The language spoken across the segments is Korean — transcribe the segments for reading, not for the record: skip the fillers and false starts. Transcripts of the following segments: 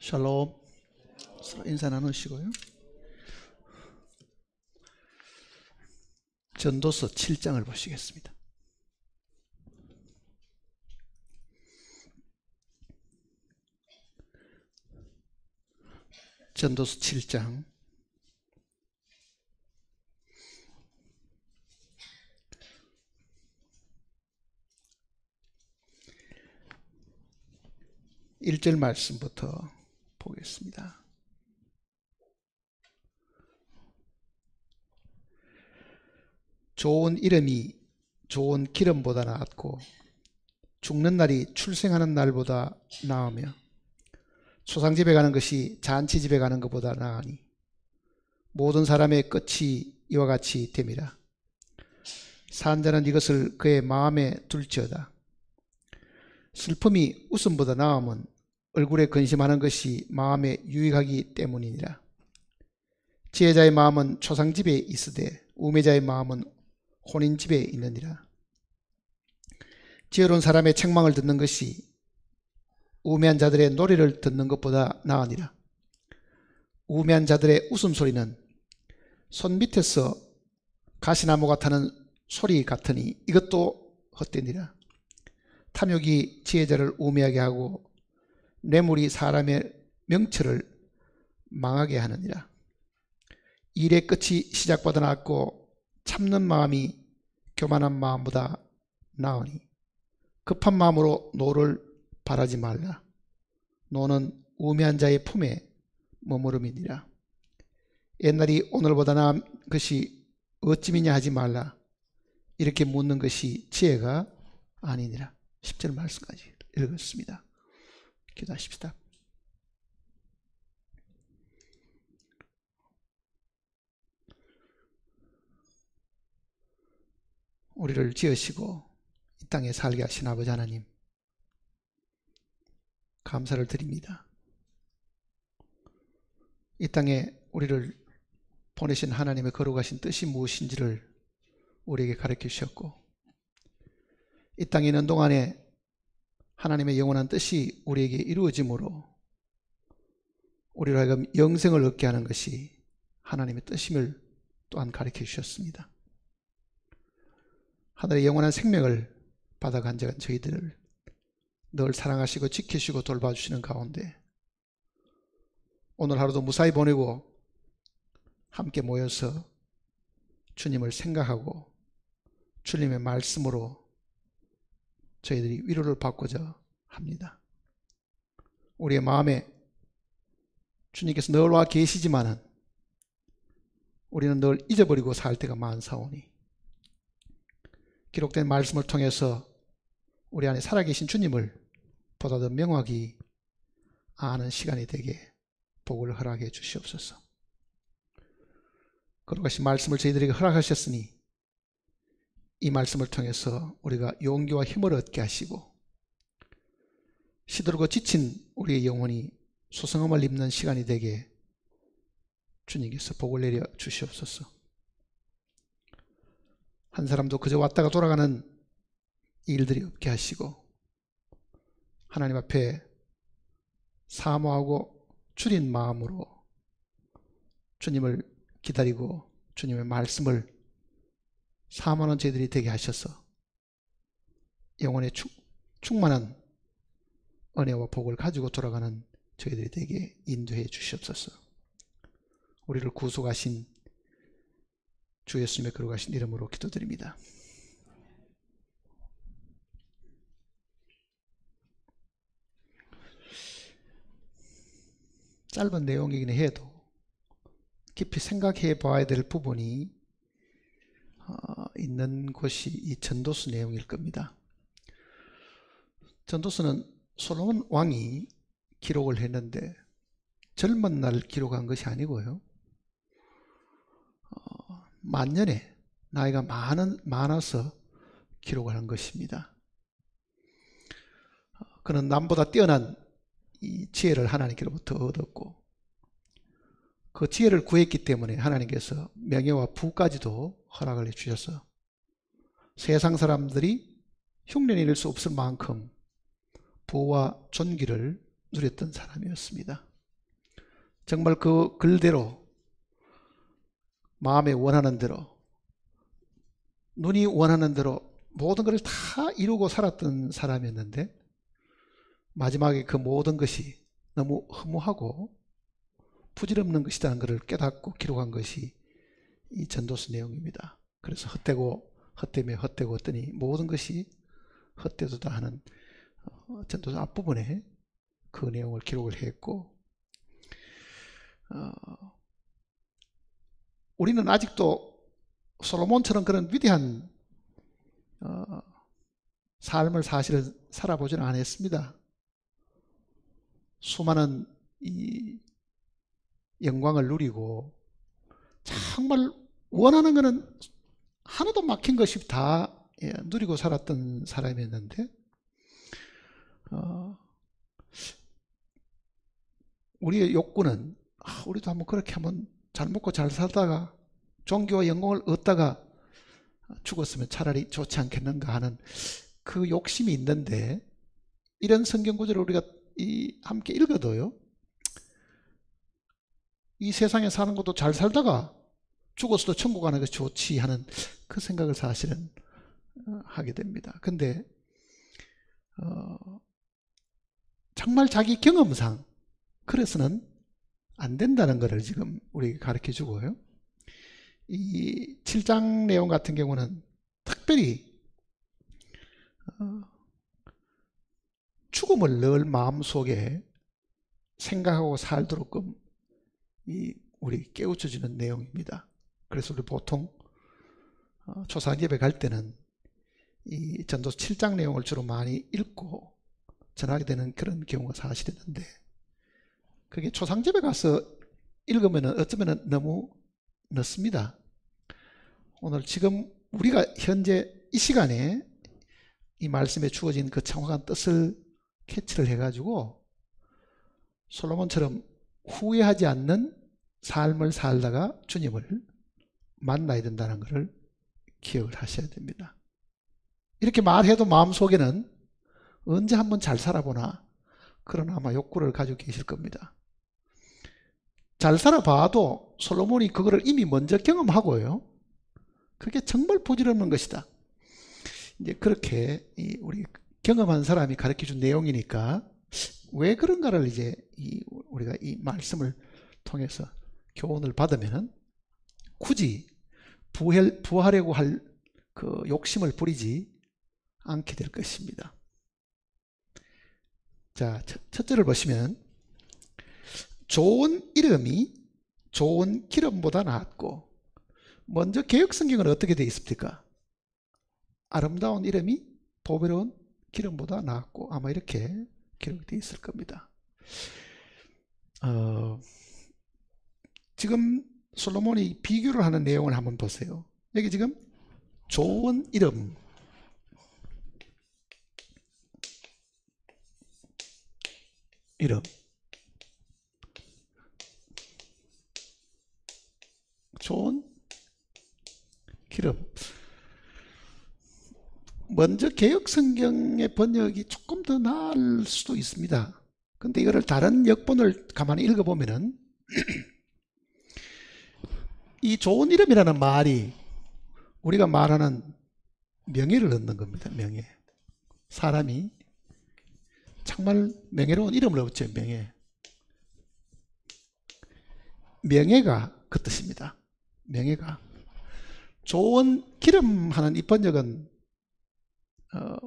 샬롬. 서로 인사 나누시고요. 전도서 7장을 보시겠습니다. 전도서 7장 1절 말씀부터 보겠습니다. 좋은 이름이 좋은 기름보다 나았고 죽는 날이 출생하는 날보다 나으며 초상집에 가는 것이 잔치집에 가는 것보다 나으니 모든 사람의 끝이 이와 같이 됨이라. 산자는 이것을 그의 마음에 둘지어다. 슬픔이 웃음보다 나음은 얼굴에 근심하는 것이 마음에 유익하기 때문이니라. 지혜자의 마음은 초상집에 있으되 우매자의 마음은 혼인집에 있느니라. 지혜로운 사람의 책망을 듣는 것이 우매한 자들의 노래를 듣는 것보다 나으니라. 우매한 자들의 웃음소리는 손 밑에서 가시나무가 타는 소리 같으니 이것도 헛되니라. 탐욕이 지혜자를 우매하게 하고 뇌물이 사람의 명철을 망하게 하느니라. 일의 끝이 시작보다 낫고 참는 마음이 교만한 마음보다 나으니 급한 마음으로 노를 바라지 말라. 노는 우매한 자의 품에 머무름이니라. 옛날이 오늘보다 나은 것이 어찌미냐 하지 말라. 이렇게 묻는 것이 지혜가 아니니라. 10절 말씀까지 읽었습니다. 기도하십시다. 우리를 지으시고 이 땅에 살게 하신 아버지 하나님, 감사를 드립니다. 이 땅에 우리를 보내신 하나님의 거룩하신 뜻이 무엇인지를 우리에게 가르쳐 주셨고, 이 땅에 있는 동안에 하나님의 영원한 뜻이 우리에게 이루어짐으로 우리로 하여금 영생을 얻게 하는 것이 하나님의 뜻임을 또한 가르쳐 주셨습니다. 하늘의 영원한 생명을 받아간 저희들을 늘 사랑하시고 지키시고 돌봐주시는 가운데 오늘 하루도 무사히 보내고 함께 모여서 주님을 생각하고 주님의 말씀으로 저희들이 위로를 받고자 합니다. 우리의 마음에 주님께서 늘 와 계시지만은 우리는 늘 잊어버리고 살 때가 많사오니 기록된 말씀을 통해서 우리 안에 살아계신 주님을 보다 더 명확히 아는 시간이 되게 복을 허락해 주시옵소서. 거룩하신 말씀을 저희들에게 허락하셨으니 이 말씀을 통해서 우리가 용기와 힘을 얻게 하시고 시들고 지친 우리의 영혼이 소성함을 입는 시간이 되게 주님께서 복을 내려 주시옵소서. 한 사람도 그저 왔다가 돌아가는 일들이 없게 하시고 하나님 앞에 사모하고 줄인 마음으로 주님을 기다리고 주님의 말씀을 사모하는 저희들이 되게 하셔서 영혼의 충만한 은혜와 복을 가지고 돌아가는 저희들이 되게 인도해 주시옵소서. 우리를 구속하신 주 예수님의 거룩하신 이름으로 기도드립니다. 짧은 내용이긴 해도 깊이 생각해 봐야 될 부분이 있는 곳이 이 전도서 내용일 겁니다. 전도서는 솔로몬 왕이 기록을 했는데 젊은 날 기록한 것이 아니고요, 만년에 나이가 많아서 기록을 한 것입니다. 그는 남보다 뛰어난 이 지혜를 하나님께로부터 얻었고 그 지혜를 구했기 때문에 하나님께서 명예와 부까지도 허락을 해주셔서 세상 사람들이 흉내 낼 수 없을 만큼 부와 존귀를 누렸던 사람이었습니다. 정말 그 글대로 마음에 원하는 대로 눈이 원하는 대로 모든 것을 다 이루고 살았던 사람이었는데 마지막에 그 모든 것이 너무 허무하고 부질없는 것이라는 것을 깨닫고 기록한 것이 이 전도서 내용입니다. 그래서 헛되며 헛되고 했더니 모든 것이 헛되도다 하는 전도서 앞부분에 그 내용을 기록을 했고, 우리는 아직도 솔로몬처럼 그런 위대한 삶을 사실은 살아보지는 않았습니다. 수많은 이 영광을 누리고 정말 원하는 것은 하나도 막힌 것이 다 누리고 살았던 사람이었는데, 우리의 욕구는 우리도 한번 그렇게 한번 잘 먹고 잘 살다가 종교와 영광을 얻다가 죽었으면 차라리 좋지 않겠는가 하는 그 욕심이 있는데, 이런 성경 구절을 우리가 함께 읽어도요, 이 세상에 사는 것도 잘 살다가 죽어서도 천국 가는 것이 좋지 하는 그 생각을 사실은 하게 됩니다. 근데 정말 자기 경험상 그래서는 안 된다는 것을 지금 우리에게 가르쳐 주고요. 이 7장 내용 같은 경우는 특별히 죽음을 늘 마음속에 생각하고 살도록끔 우리 깨우쳐주는 내용입니다. 그래서 우리 보통 초상 예배 갈 때는 이 전도서 7장 내용을 주로 많이 읽고 전하게 되는 그런 경우가 사실이었는데, 그게 초상 예배 가서 읽으면 어쩌면 너무 늦습니다. 오늘 지금 우리가 현재 이 시간에 이 말씀에 주어진 그 정확한 뜻을 캐치를 해가지고 솔로몬처럼 후회하지 않는 삶을 살다가 주님을 만나야 된다는 것을 기억을 하셔야 됩니다. 이렇게 말해도 마음속에는 언제 한번 잘 살아보나 그런 아마 욕구를 가지고 계실 겁니다. 잘 살아봐도 솔로몬이 그거를 이미 먼저 경험하고요, 그게 정말 부질없는 것이다. 이제 그렇게 우리 경험한 사람이 가르쳐준 내용이니까 왜 그런가를 이제 우리가 이 말씀을 통해서 교훈을 받으면 굳이 부하려고 할 그 욕심을 부리지 않게 될 것입니다. 자, 첫째를 보시면 좋은 이름이 좋은 기름보다 낫고, 먼저 개역성경은 어떻게 되어 있습니까? 아름다운 이름이 보배로운 기름보다 낫고, 아마 이렇게 기록되어 있을 겁니다. 지금 솔로몬이 비교를 하는 내용을 한번 보세요. 여기 지금 좋은 이름, 좋은 기름. 먼저 개역성경의 번역이 조금 더 나을 수도 있습니다. 근데 이거를 다른 역본을 가만히 읽어보면은 이 좋은 이름이라는 말이 우리가 말하는 명예를 얻는 겁니다. 명예. 사람이 정말 명예로운 이름을 얻죠. 명예가 그 뜻입니다. 명예가. 좋은 기름 하는 이 번역은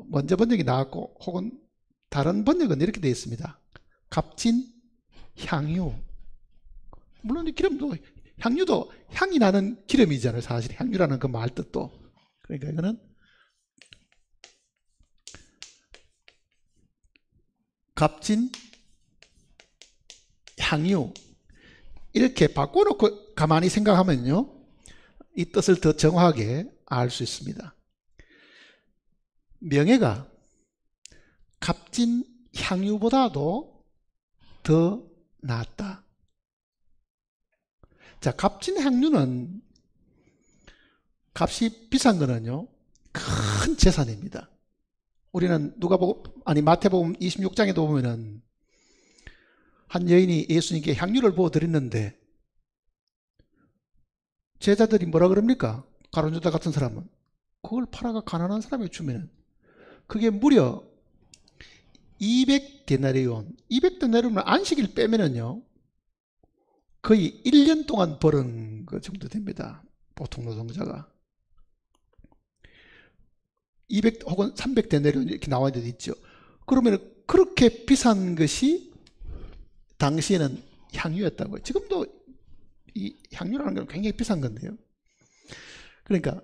먼저 번역이 나왔고, 혹은 다른 번역은 이렇게 되어 있습니다. 값진 향유. 물론 이 기름도, 향유도 향이 나는 기름이잖아요. 사실 향유라는 그 말 뜻도. 그러니까 이거는 값진 향유, 이렇게 바꿔놓고 가만히 생각하면요, 이 뜻을 더 정확하게 알 수 있습니다. 명예가 값진 향유보다도 더 낫다. 자, 값진 향유는, 값이 비싼 거는요, 큰 재산입니다. 우리는 마태복음 26장에도 보면은 한 여인이 예수님께 향유를 부어 드렸는데 제자들이 뭐라 그럽니까? 가룟유다 같은 사람은 그걸 팔아가 가난한 사람에게 주면은 그게 무려 200데나리온, 200데나리온은 안식일 빼면은요 거의 1년 동안 버는 그 정도 됩니다. 보통 노동자가 200 혹은 300데나리온 이렇게 나와 있는 데 있죠. 그러면 그렇게 비싼 것이 당시에는 향유였다고요. 지금도 이 향유라는 건 굉장히 비싼 건데요. 그러니까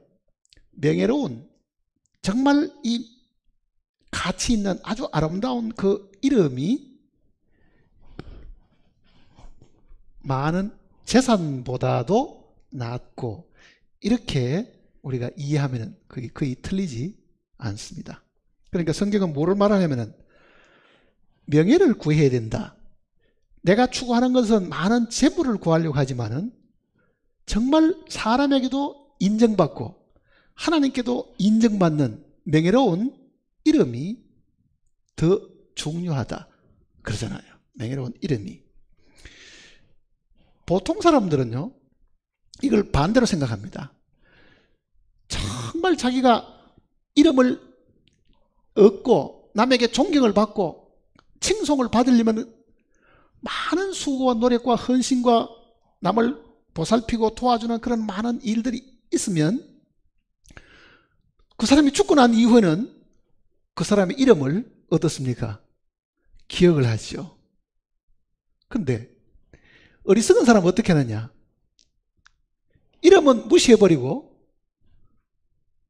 명예로운 정말 이 가치 있는 아주 아름다운 그 이름이 많은 재산보다도 낫고 이렇게 우리가 이해하면 그게 거의 틀리지 않습니다. 그러니까 성경은 뭐를 말하냐면은 명예를 구해야 된다. 내가 추구하는 것은 많은 재물을 구하려고 하지만은 정말 사람에게도 인정받고 하나님께도 인정받는 명예로운 이름이 더 중요하다 그러잖아요. 명예로운 이름이. 보통 사람들은요 이걸 반대로 생각합니다. 정말 자기가 이름을 얻고 남에게 존경을 받고 칭송을 받으려면 많은 수고와 노력과 헌신과 남을 보살피고 도와주는 그런 많은 일들이 있으면 그 사람이 죽고 난 이후에는 그 사람의 이름을 어떻습니까? 기억을 하죠. 근데 어리석은 사람은 어떻게 하느냐? 이름은 무시해버리고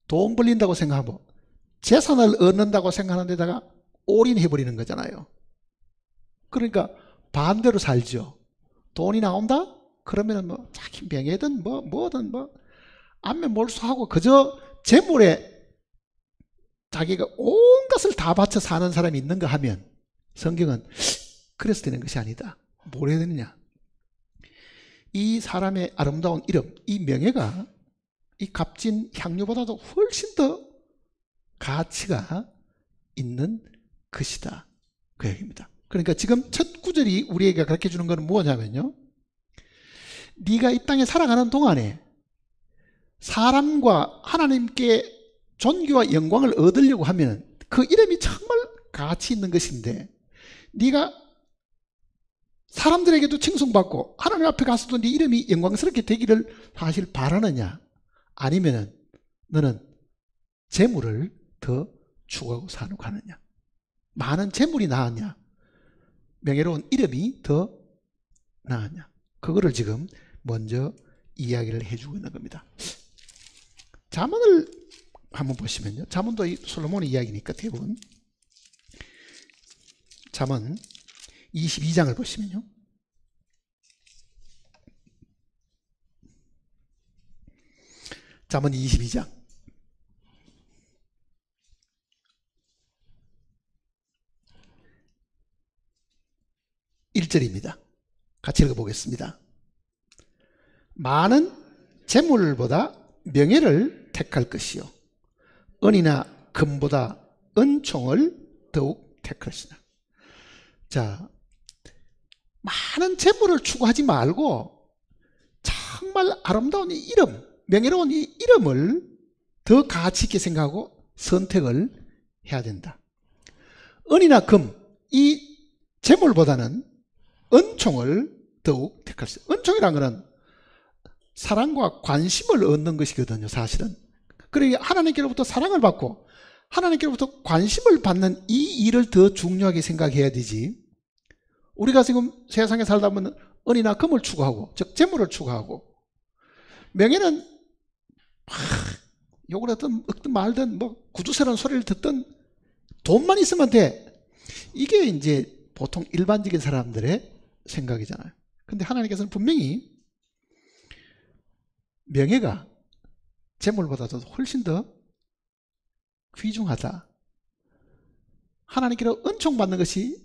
돈 벌린다고 생각하고 재산을 얻는다고 생각하는 데다가 올인해버리는 거잖아요. 그러니까 반대로 살죠. 돈이 나온다? 그러면은 뭐 자기 명예든 뭐든 안면몰수하고 그저 재물에 자기가 온 것을 다 바쳐 사는 사람이 있는가 하면 성경은 그래서 되는 것이 아니다. 뭘 해야 되느냐? 이 사람의 아름다운 이름, 이 명예가 이 값진 향유보다도 훨씬 더 가치가 있는 것이다. 그 얘기입니다. 그러니까 지금 첫 구절이 우리에게 가르쳐 주는 것은 뭐냐면요. 네가 이 땅에 살아가는 동안에 사람과 하나님께 존귀와 영광을 얻으려고 하면 그 이름이 정말 가치 있는 것인데 네가 사람들에게도 칭송받고 하나님 앞에 가서도 네 이름이 영광스럽게 되기를 사실 바라느냐 아니면은 너는 재물을 더 추구하고 사는 거 하느냐 많은 재물이 나았냐 명예로운 이름이 더 나았냐 그거를 지금 먼저 이야기를 해주고 있는 겁니다. 잠언을 한번 보시면요. 잠언도 이 솔로몬의 이야기니까 대부분 잠언 22장을 보시면요. 잠언 22장 1절입니다. 같이 읽어보겠습니다. 많은 재물보다 명예를 택할 것이요 은이나 금보다 은총을 더욱 택하시나. 자, 많은 재물을 추구하지 말고 정말 아름다운 이 이름, 명예로운 이 이름을 더 가치 있게 생각하고 선택을 해야 된다. 은이나 금, 이 재물보다는 은총을 더욱 택할 수 있어요. 은총이란 것은 사랑과 관심을 얻는 것이거든요, 사실은. 그러니까 하나님께로부터 사랑을 받고 하나님께로부터 관심을 받는 이 일을 더 중요하게 생각해야 되지. 우리가 지금 세상에 살다 보면 은이나 금을 추구하고, 즉 재물을 추구하고, 명예는 욕을 하든 얻든 말든 뭐 구두쇠라는 소리를 듣든 돈만 있으면 돼. 이게 이제 보통 일반적인 사람들의 생각이잖아요. 근데 하나님께서는 분명히 명예가 재물보다도 훨씬 더 귀중하다. 하나님께로 은총 받는 것이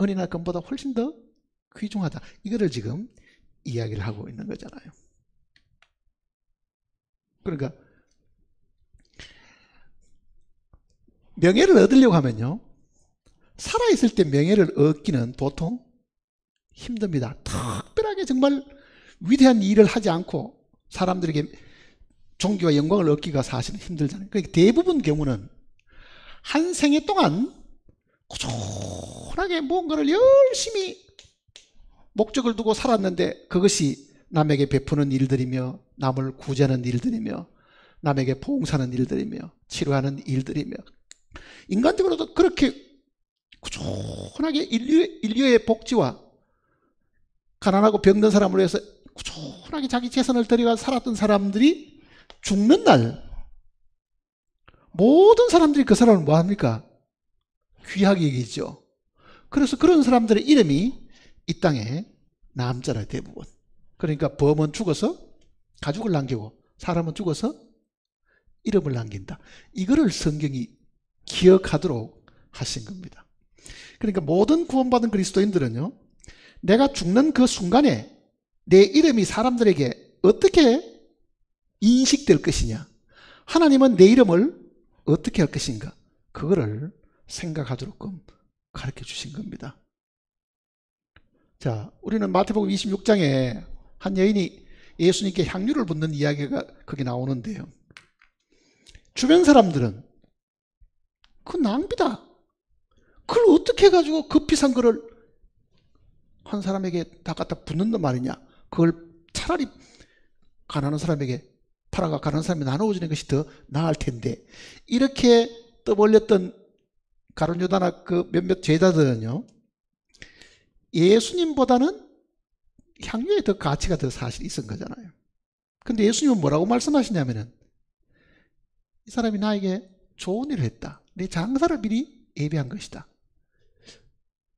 은이나 금보다 훨씬 더 귀중하다. 이거를 지금 이야기를 하고 있는 거잖아요. 그러니까 명예를 얻으려고 하면요, 살아있을 때 명예를 얻기는 보통 힘듭니다. 특별하게 정말 위대한 일을 하지 않고 사람들에게 존귀와 영광을 얻기가 사실은 힘들잖아요. 그러니까 대부분 경우는 한 생애 동안 꾸준하게 뭔가를 열심히 목적을 두고 살았는데 그것이 남에게 베푸는 일들이며 남을 구제하는 일들이며 남에게 봉사하는 일들이며 치료하는 일들이며 인간적으로도 그렇게 꾸준하게 인류의 복지와 가난하고 병든 사람을 위해서 꾸준하게 자기 재산을 들여가 살았던 사람들이 죽는 날 모든 사람들이 그 사람을 뭐합니까? 귀하게 여기죠. 그래서 그런 사람들의 이름이 이 땅에 남잖아요. 대부분. 그러니까 범은 죽어서 가죽을 남기고 사람은 죽어서 이름을 남긴다. 이거를 성경이 기억하도록 하신 겁니다. 그러니까 모든 구원받은 그리스도인들은요, 내가 죽는 그 순간에 내 이름이 사람들에게 어떻게 인식될 것이냐, 하나님은 내 이름을 어떻게 할 것인가, 그거를 생각하도록 가르쳐 주신 겁니다. 자, 우리는 마태복음 26장에 한 여인이 예수님께 향유를 붓는 이야기가 거기 나오는데요, 주변 사람들은 그 낭비다, 그걸 어떻게 해가지고 그 비싼 거를 한 사람에게 다 갖다 붓는단 말이냐, 그걸 차라리 가난한 사람에게 팔아가 가난한 사람이 나눠주는 것이 더 나을 텐데, 이렇게 떠벌렸던 가룟 유다나 그 몇몇 제자들은요, 예수님보다는 향유에 더 가치가 더 사실 있은 거잖아요. 근데 예수님은 뭐라고 말씀하시냐면은, 이 사람이 나에게 좋은 일을 했다, 내 장사를 미리 예비한 것이다,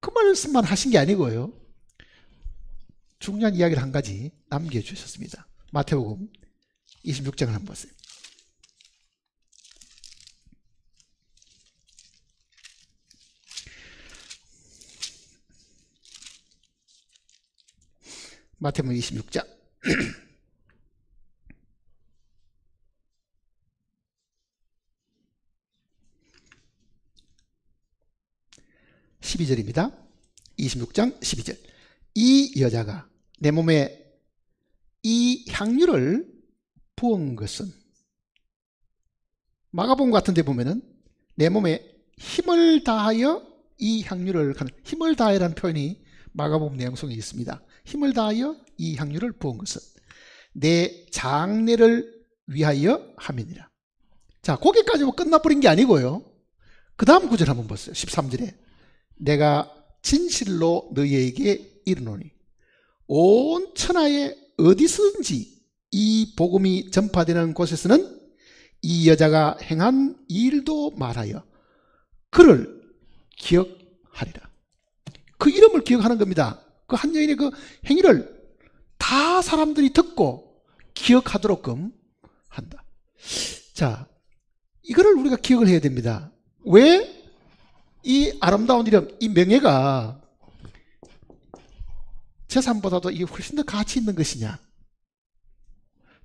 그 말씀만 하신 게 아니고요, 중요한 이야기를 한 가지 남겨주셨습니다. 마태복음 26장을 한번 보세요. 마태복음 26장 12절입니다. 26장 12절. 이 여자가 내 몸에 이 향유를 부은 것은, 마가복음 같은 데 보면은 내 몸에 힘을 다하여 이 향유를 하는, 힘을 다하여라는 표현이 마가복음 내용 속에 있습니다. 힘을 다하여 이 향유를 부은 것은 내 장례를 위하여 함이니라. 자, 거기까지 끝나버린 게 아니고요, 그 다음 구절 한번 보세요. 13절에 내가 진실로 너희에게 이르노니 온 천하에 어디서든지 이 복음이 전파되는 곳에서는 이 여자가 행한 일도 말하여 그를 기억하리라. 그 이름을 기억하는 겁니다. 그 한 여인의 그 행위를 다 사람들이 듣고 기억하도록 한다. 자, 이거를 우리가 기억을 해야 됩니다. 왜 이 아름다운 이름, 이 명예가 재산보다도 이게 훨씬 더 가치 있는 것이냐?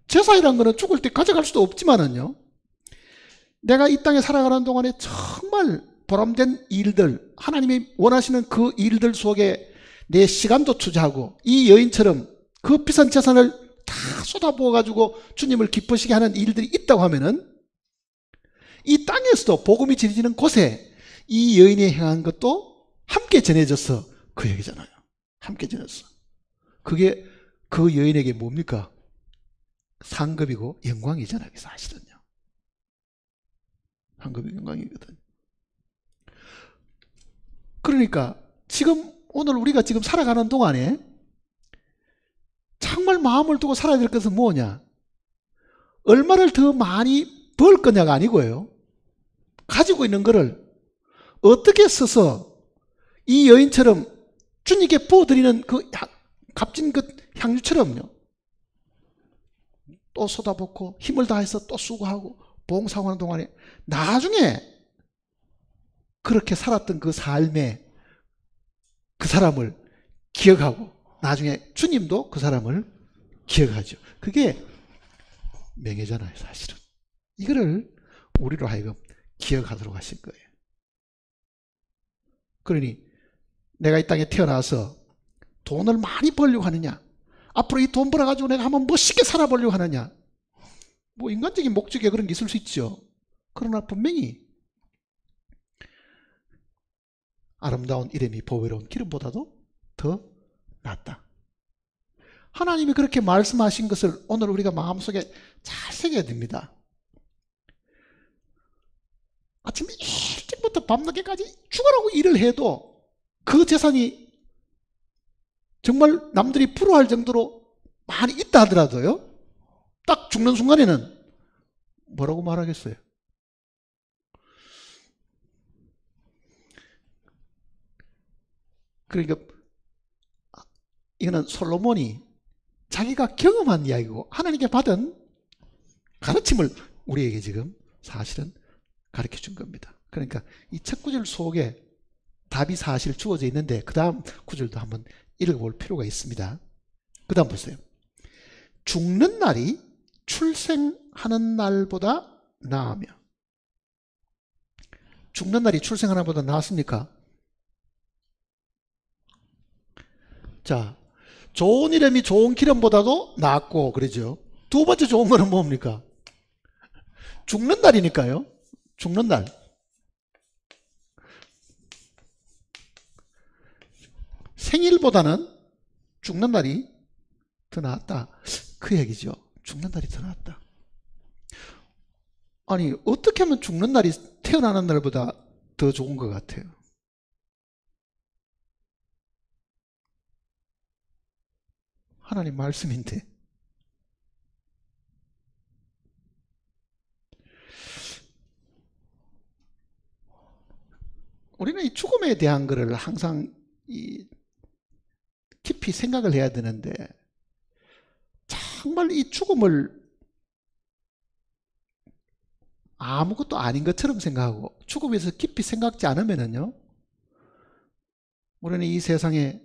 재산이란 거는 죽을 때 가져갈 수도 없지만은요, 내가 이 땅에 살아가는 동안에 정말 보람된 일들, 하나님이 원하시는 그 일들 속에 내 시간도 투자하고 이 여인처럼 그 비싼 재산을 다 쏟아부어 가지고 주님을 기쁘시게 하는 일들이 있다고 하면은, 이 땅에서도 복음이 전해지는 곳에 이 여인이 행한 것도 함께 전해져서 그 얘기잖아요. 함께 전해졌어. 그게 그 여인에게 뭡니까? 상급이고 영광이잖아요. 사실은요. 상급이고 영광이거든. 그러니까 지금 오늘 우리가 지금 살아가는 동안에 정말 마음을 두고 살아야 될 것은 뭐냐? 얼마를 더 많이 벌 거냐가 아니고요, 가지고 있는 거를 어떻게 써서 이 여인처럼 주님께 부어드리는 그 값진 그 향유처럼요, 또 쏟아붓고 힘을 다해서 또 수고하고 봉사하는 동안에 나중에 그렇게 살았던 그 삶에 그 사람을 기억하고 나중에 주님도 그 사람을 기억하죠. 그게 명예잖아요. 사실은 이거를 우리로 하여금 기억하도록 하신 거예요. 그러니 내가 이 땅에 태어나서 돈을 많이 벌려고 하느냐, 앞으로 이 돈 벌어가지고 내가 한번 멋있게 살아보려고 하느냐, 뭐 인간적인 목적에 그런 게 있을 수 있죠. 그러나 분명히 아름다운 이름이 보배로운 기름보다도 더 낫다. 하나님이 그렇게 말씀하신 것을 오늘 우리가 마음속에 잘 새겨야 됩니다. 아침 일찍부터 밤늦게까지 죽으라고 일을 해도 그 재산이 정말 남들이 부러워할 정도로 많이 있다 하더라도요, 딱 죽는 순간에는 뭐라고 말하겠어요? 그러니까 이거는 솔로몬이 자기가 경험한 이야기고 하나님께 받은 가르침을 우리에게 지금 사실은 가르쳐 준 겁니다. 그러니까 이 첫 구절 속에 답이 사실 주어져 있는데 그 다음 구절도 한번 읽어볼 필요가 있습니다. 그 다음 보세요. 죽는 날이 출생하는 날보다 나으며. 죽는 날이 출생하는 날보다 나았습니까? 자, 좋은 이름이 좋은 기름보다도 낫고 그러죠. 두 번째 좋은 거는 뭡니까? 죽는 날이니까요. 죽는 날. 생일보다는 죽는 날이 더 낫다. 그 얘기죠. 죽는 날이 더 낫다. 아니, 어떻게 하면 죽는 날이 태어나는 날보다 더 좋은 것 같아요? 하나님 말씀인데. 우리는 이 죽음에 대한 것을 항상 깊이 생각을 해야 되는데, 정말 이 죽음을 아무것도 아닌 것처럼 생각하고 죽음에 대해서 깊이 생각지 않으면요, 우리는 이 세상에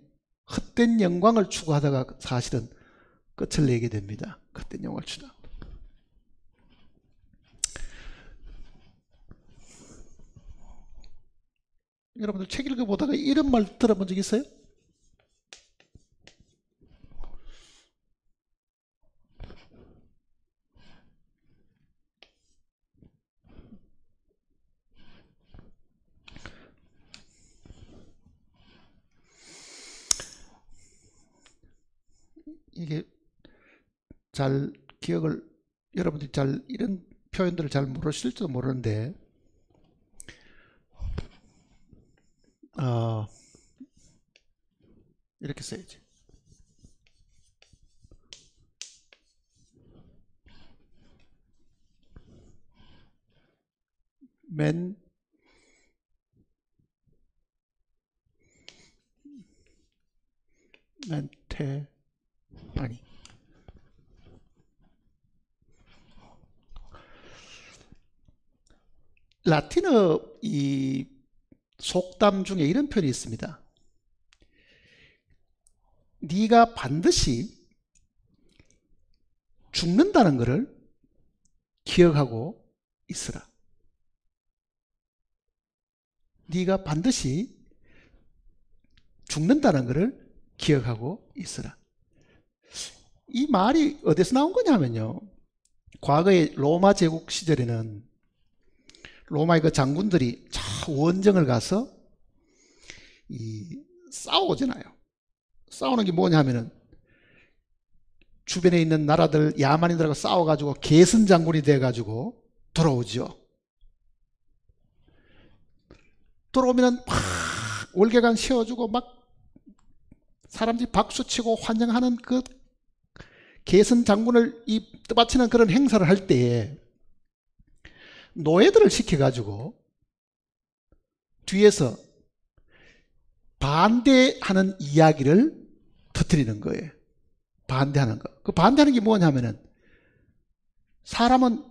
헛된 영광을 추구하다가 사실은 끝을 내게 됩니다. 헛된 영광을 추구하다. 여러분들 책 읽어보다가 이런 말 들어본 적 있어요? 이게 잘 기억을, 여러분들이 잘 이런 표현들을 잘 모르실지도 모르는데, 이렇게 써야지. 멘테 아니, 라틴어 이 속담 중에 이런 표현이 있습니다. 네가 반드시 죽는다는 것을 기억하고 있으라. 네가 반드시 죽는다는 것을 기억하고 있으라. 이 말이 어디서 나온 거냐면요, 과거에 로마 제국 시절에는 로마의 그 장군들이 저 원정을 가서 싸우잖아요. 싸우는 게 뭐냐면은 주변에 있는 나라들 야만인들하고 싸워가지고 계승 장군이 돼가지고 돌아오죠. 돌아오면은 막 월계관 세워주고 막 사람들이 박수치고 환영하는 그 계승 장군을 떠받치는 그런 행사를 할 때에 노예들을 시켜가지고 뒤에서 반대하는 이야기를 터뜨리는 거예요. 반대하는 거. 그 반대하는 게 뭐냐면은, 사람은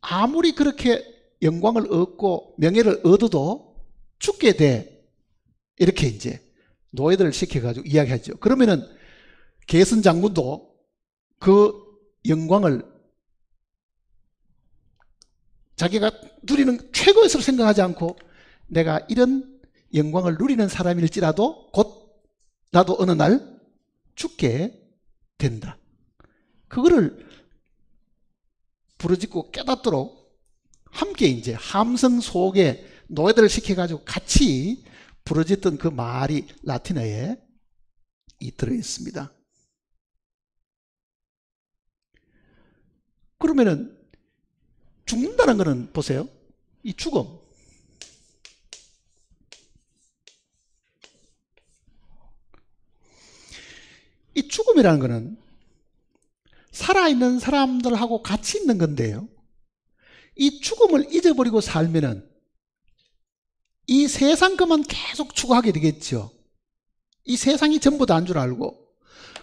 아무리 그렇게 영광을 얻고 명예를 얻어도 죽게 돼. 이렇게 이제 노예들을 시켜가지고 이야기하죠. 그러면은 계승 장군도 그 영광을 자기가 누리는 최고의 것으로 생각하지 않고, 내가 이런 영광을 누리는 사람일지라도 곧 나도 어느 날 죽게 된다. 그거를 부르짖고 깨닫도록 함께 이제 함성 속에 노예들을 시켜가지고 같이 부르짖던 그 말이 라틴어에 들어있습니다. 그러면은 죽는다는 것은 보세요. 이 죽음. 이 죽음이라는 것은 살아있는 사람들하고 같이 있는 건데요. 이 죽음을 잊어버리고 살면은 이 세상 것만 계속 추구하게 되겠죠. 이 세상이 전부 다인 줄 알고.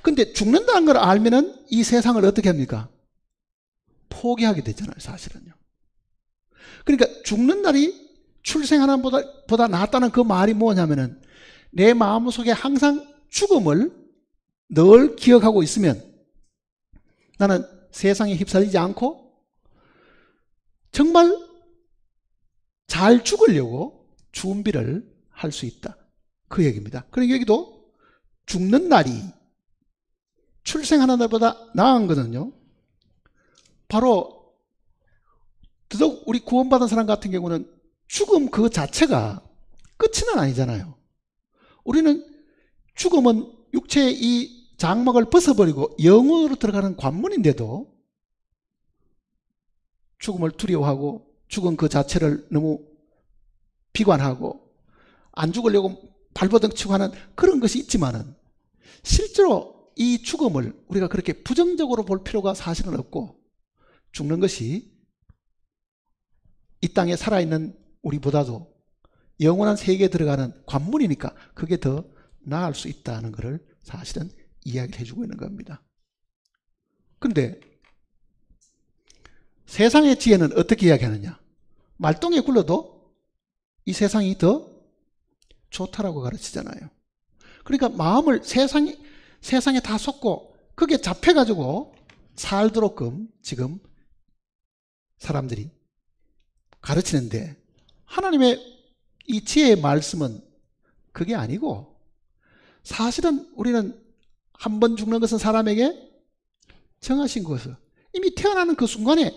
근데 죽는다는 걸 알면은 이 세상을 어떻게 합니까? 포기하게 되잖아요, 사실은요. 그러니까 죽는 날이 출생하는 보다 낫다는 그 말이 뭐냐면은 내 마음속에 항상 죽음을 늘 기억하고 있으면 나는 세상에 휩쓸리지 않고 정말 잘 죽으려고 준비를 할 수 있다. 그 얘기입니다. 그러니까 여기도 죽는 날이 출생하는 날보다 나은 거는요. 바로 더더욱 우리 구원받은 사람 같은 경우는 죽음 그 자체가 끝은 아니잖아요. 우리는 죽음은 육체의 이 장막을 벗어버리고 영으로 들어가는 관문인데도 죽음을 두려워하고 죽음 그 자체를 너무 비관하고 안 죽으려고 발버둥 치고 하는 그런 것이 있지만은 실제로 이 죽음을 우리가 그렇게 부정적으로 볼 필요가 사실은 없고 죽는 것이 이 땅에 살아있는 우리보다도 영원한 세계에 들어가는 관문이니까 그게 더 나을 수 있다는 것을 사실은 이야기를 해주고 있는 겁니다. 그런데 세상의 지혜는 어떻게 이야기하느냐? 말똥에 굴러도 이 세상이 더 좋다라고 가르치잖아요. 그러니까 마음을 세상에 다 쏟고 그게 잡혀가지고 살도록끔 지금 사람들이 가르치는데 하나님의 이 지혜의 말씀은 그게 아니고 사실은 우리는 한 번 죽는 것은 사람에게 정하신 것을 이미 태어나는 그 순간에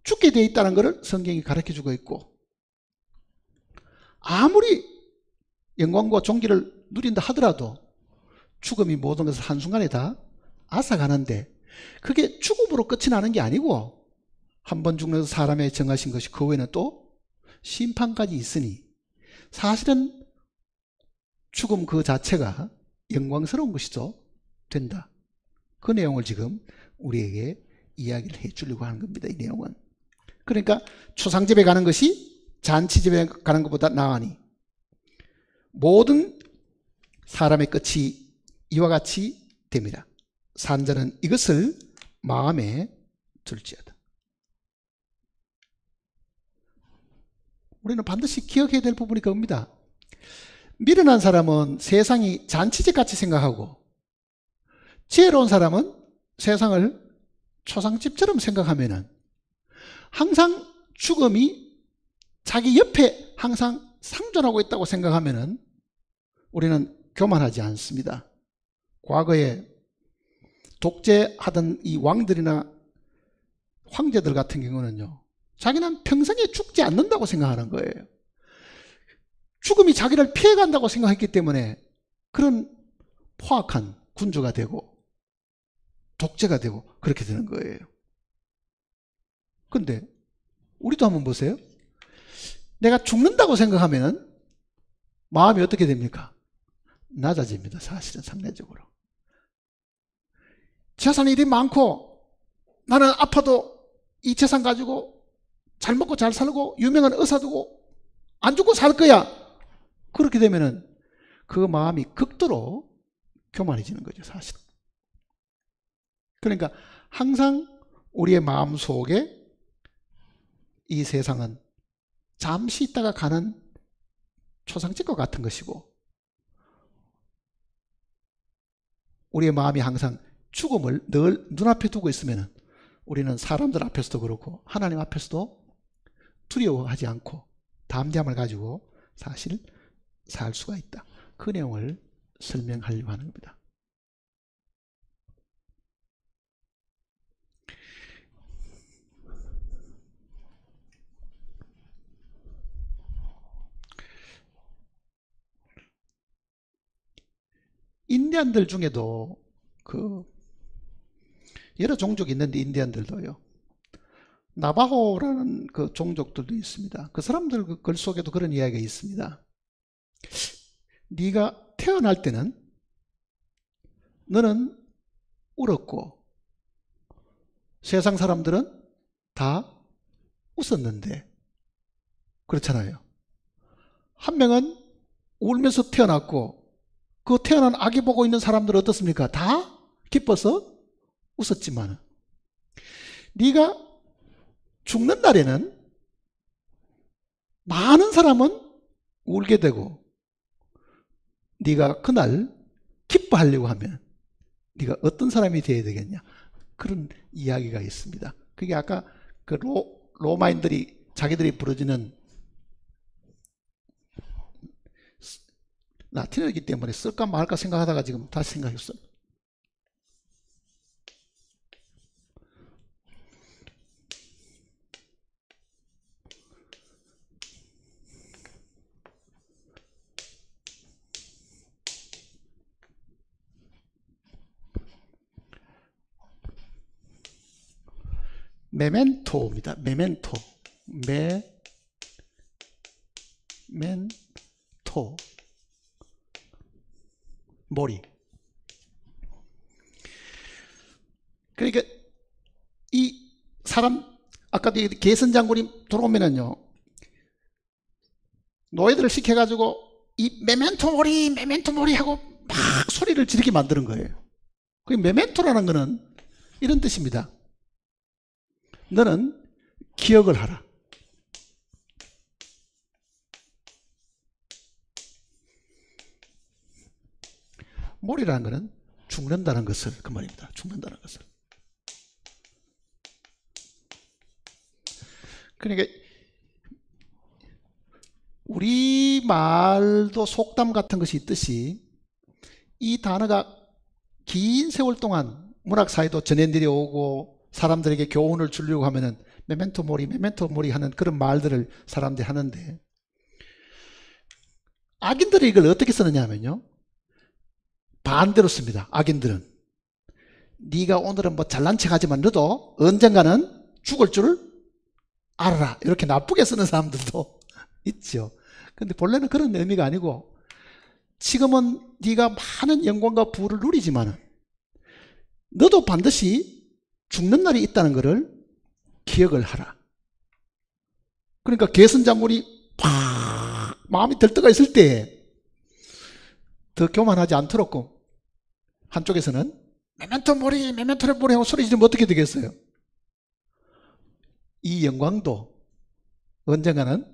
죽게 되어 있다는 것을 성경이 가르쳐주고 있고 아무리 영광과 존귀를 누린다 하더라도 죽음이 모든 것을 한순간에 다 앗아가는데 그게 죽음으로 끝이 나는 게 아니고 한 번 죽는 사람의 정하신 것이 그 외에는 또 심판까지 있으니 사실은 죽음 그 자체가 영광스러운 것이죠. 된다. 그 내용을 지금 우리에게 이야기를 해 주려고 하는 겁니다. 이 내용은. 그러니까 초상집에 가는 것이 잔치집에 가는 것보다 나으니 모든 사람의 끝이 이와 같이 됩니다. 산자는 이것을 마음에 둘지어다. 우리는 반드시 기억해야 될 부분이 그겁니다. 미련한 사람은 세상이 잔치집 같이 생각하고 지혜로운 사람은 세상을 초상집처럼 생각하면은 항상 죽음이 자기 옆에 항상 상존하고 있다고 생각하면은 우리는 교만하지 않습니다. 과거에 독재하던 이 왕들이나 황제들 같은 경우는요, 자기는 평생에 죽지 않는다고 생각하는 거예요. 죽음이 자기를 피해간다고 생각했기 때문에 그런 포악한 군주가 되고 독재가 되고 그렇게 되는 거예요. 그런데 우리도 한번 보세요. 내가 죽는다고 생각하면 마음이 어떻게 됩니까? 낮아집니다. 사실은 상대적으로. 재산이 이리 많고 나는 아파도 이 재산 가지고 잘 먹고 잘 살고 유명한 의사 두고 안 죽고 살 거야. 그렇게 되면은 그 마음이 극도로 교만해지는 거죠, 사실은. 그러니까 항상 우리의 마음 속에 이 세상은 잠시 있다가 가는 초상집과 같은 것이고 우리의 마음이 항상 죽음을 늘 눈앞에 두고 있으면 우리는 사람들 앞에서도 그렇고 하나님 앞에서도 두려워하지 않고 담대함을 가지고 사실 살 수가 있다. 그 내용을 설명하려고 하는 겁니다. 인디안들 중에도 여러 종족이 있는데, 인디안들도요, 나바호라는 그 종족들도 있습니다. 그 사람들 글 속에도 그런 이야기가 있습니다. 네가 태어날 때는 너는 울었고 세상 사람들은 다 웃었는데, 그렇잖아요. 한 명은 울면서 태어났고 그 태어난 아기 보고 있는 사람들은 어떻습니까? 다 기뻐서 웃었지만, 네가 죽는 날에는 많은 사람은 울게 되고 네가 그날 기뻐하려고 하면 네가 어떤 사람이 되어야 되겠냐, 그런 이야기가 있습니다. 그게 아까 그 로마인들이 자기들이 부르짖는 라틴어이기 때문에 쓸까 말까 생각하다가 지금 다시 생각했어요. 메멘토입니다. 메멘토. 메멘토. 머리. 그러니까 이 사람, 아까도 계선 장군이 들어오면은요, 노예들을 시켜가지고 이 메멘토 머리 하고 막 소리를 지르게 만드는 거예요. 그 메멘토라는 거는 이런 뜻입니다. 너는 기억을 하라. 머리라는 것은 죽는다는 것을, 그 말입니다. 죽는다는 것을. 그러니까 우리 말도 속담 같은 것이 있듯이 이 단어가 긴 세월 동안 문학 사회도 전해 오고 사람들에게 교훈을 주려고 하면은 메멘토 모리 하는 그런 말들을 사람들이 하는데, 악인들이 이걸 어떻게 쓰느냐 하면요, 반대로 씁니다. 악인들은 네가 오늘은 뭐 잘난 척하지만 너도 언젠가는 죽을 줄 알아라, 이렇게 나쁘게 쓰는 사람들도 있죠. 근데 본래는 그런 의미가 아니고, 지금은 네가 많은 영광과 부를 누리지만 너도 반드시 죽는 날이 있다는 것을 기억을 하라. 그러니까 계선 장군이 팍 마음이 들떠가 있을 때 더 교만하지 않도록 한쪽에서는 메멘토를 모리 하고 소리 지르면 어떻게 되겠어요? 이 영광도 언젠가는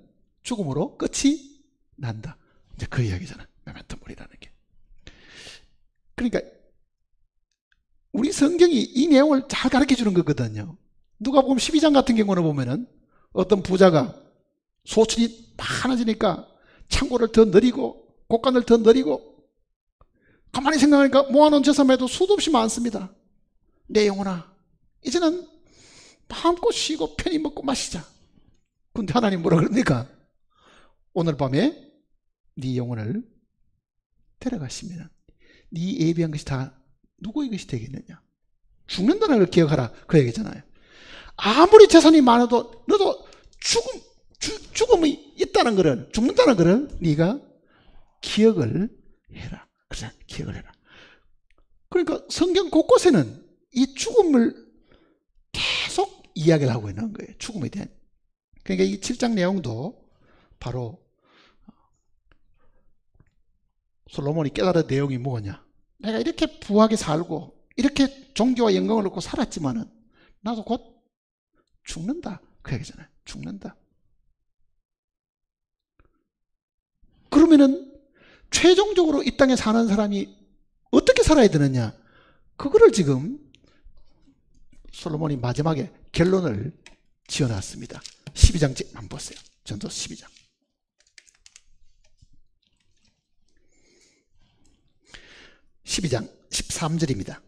죽음으로 끝이 난다. 이제 그 이야기잖아. 메멘토 모리라는 게. 그러니까 우리 성경이 이 내용을 잘 가르쳐 주는 거거든요. 누가 보면 12장 같은 경우는 보면은 어떤 부자가 소출이 많아지니까 창고를 더 늘리고 곡간을 더 늘리고, 가만히 생각하니까 모아놓은 재산에도 수도 없이 많습니다. 내 영혼아, 이제는 마음껏 쉬고 편히 먹고 마시자. 근데 하나님 뭐라 그럽니까? 오늘 밤에 네 영혼을 데려가시면 네 예비한 것이 다 누구의 것이 되겠느냐? 죽는다는 걸 기억하라, 그 얘기잖아요. 아무리 재산이 많아도 너도 죽음이 있다는 것을, 죽는다는 것을 네가 기억을 해라. 그래서 기억을 해라. 그러니까 성경 곳곳에는 이 죽음을 계속 이야기를 하고 있는 거예요. 죽음에 대한. 그러니까 이 7장 내용도 바로 솔로몬이 깨달은 내용이 뭐냐? 내가 이렇게 부하게 살고 이렇게 존귀와 영광을 얻고 살았지만은 나도 곧 죽는다, 그 얘기잖아요. 죽는다. 그러면은 최종적으로 이 땅에 사는 사람이 어떻게 살아야 되느냐, 그거를 지금 솔로몬이 마지막에 결론을 지어놨습니다. 12장 한번 보세요. 전도 12장. 12장 13절입니다.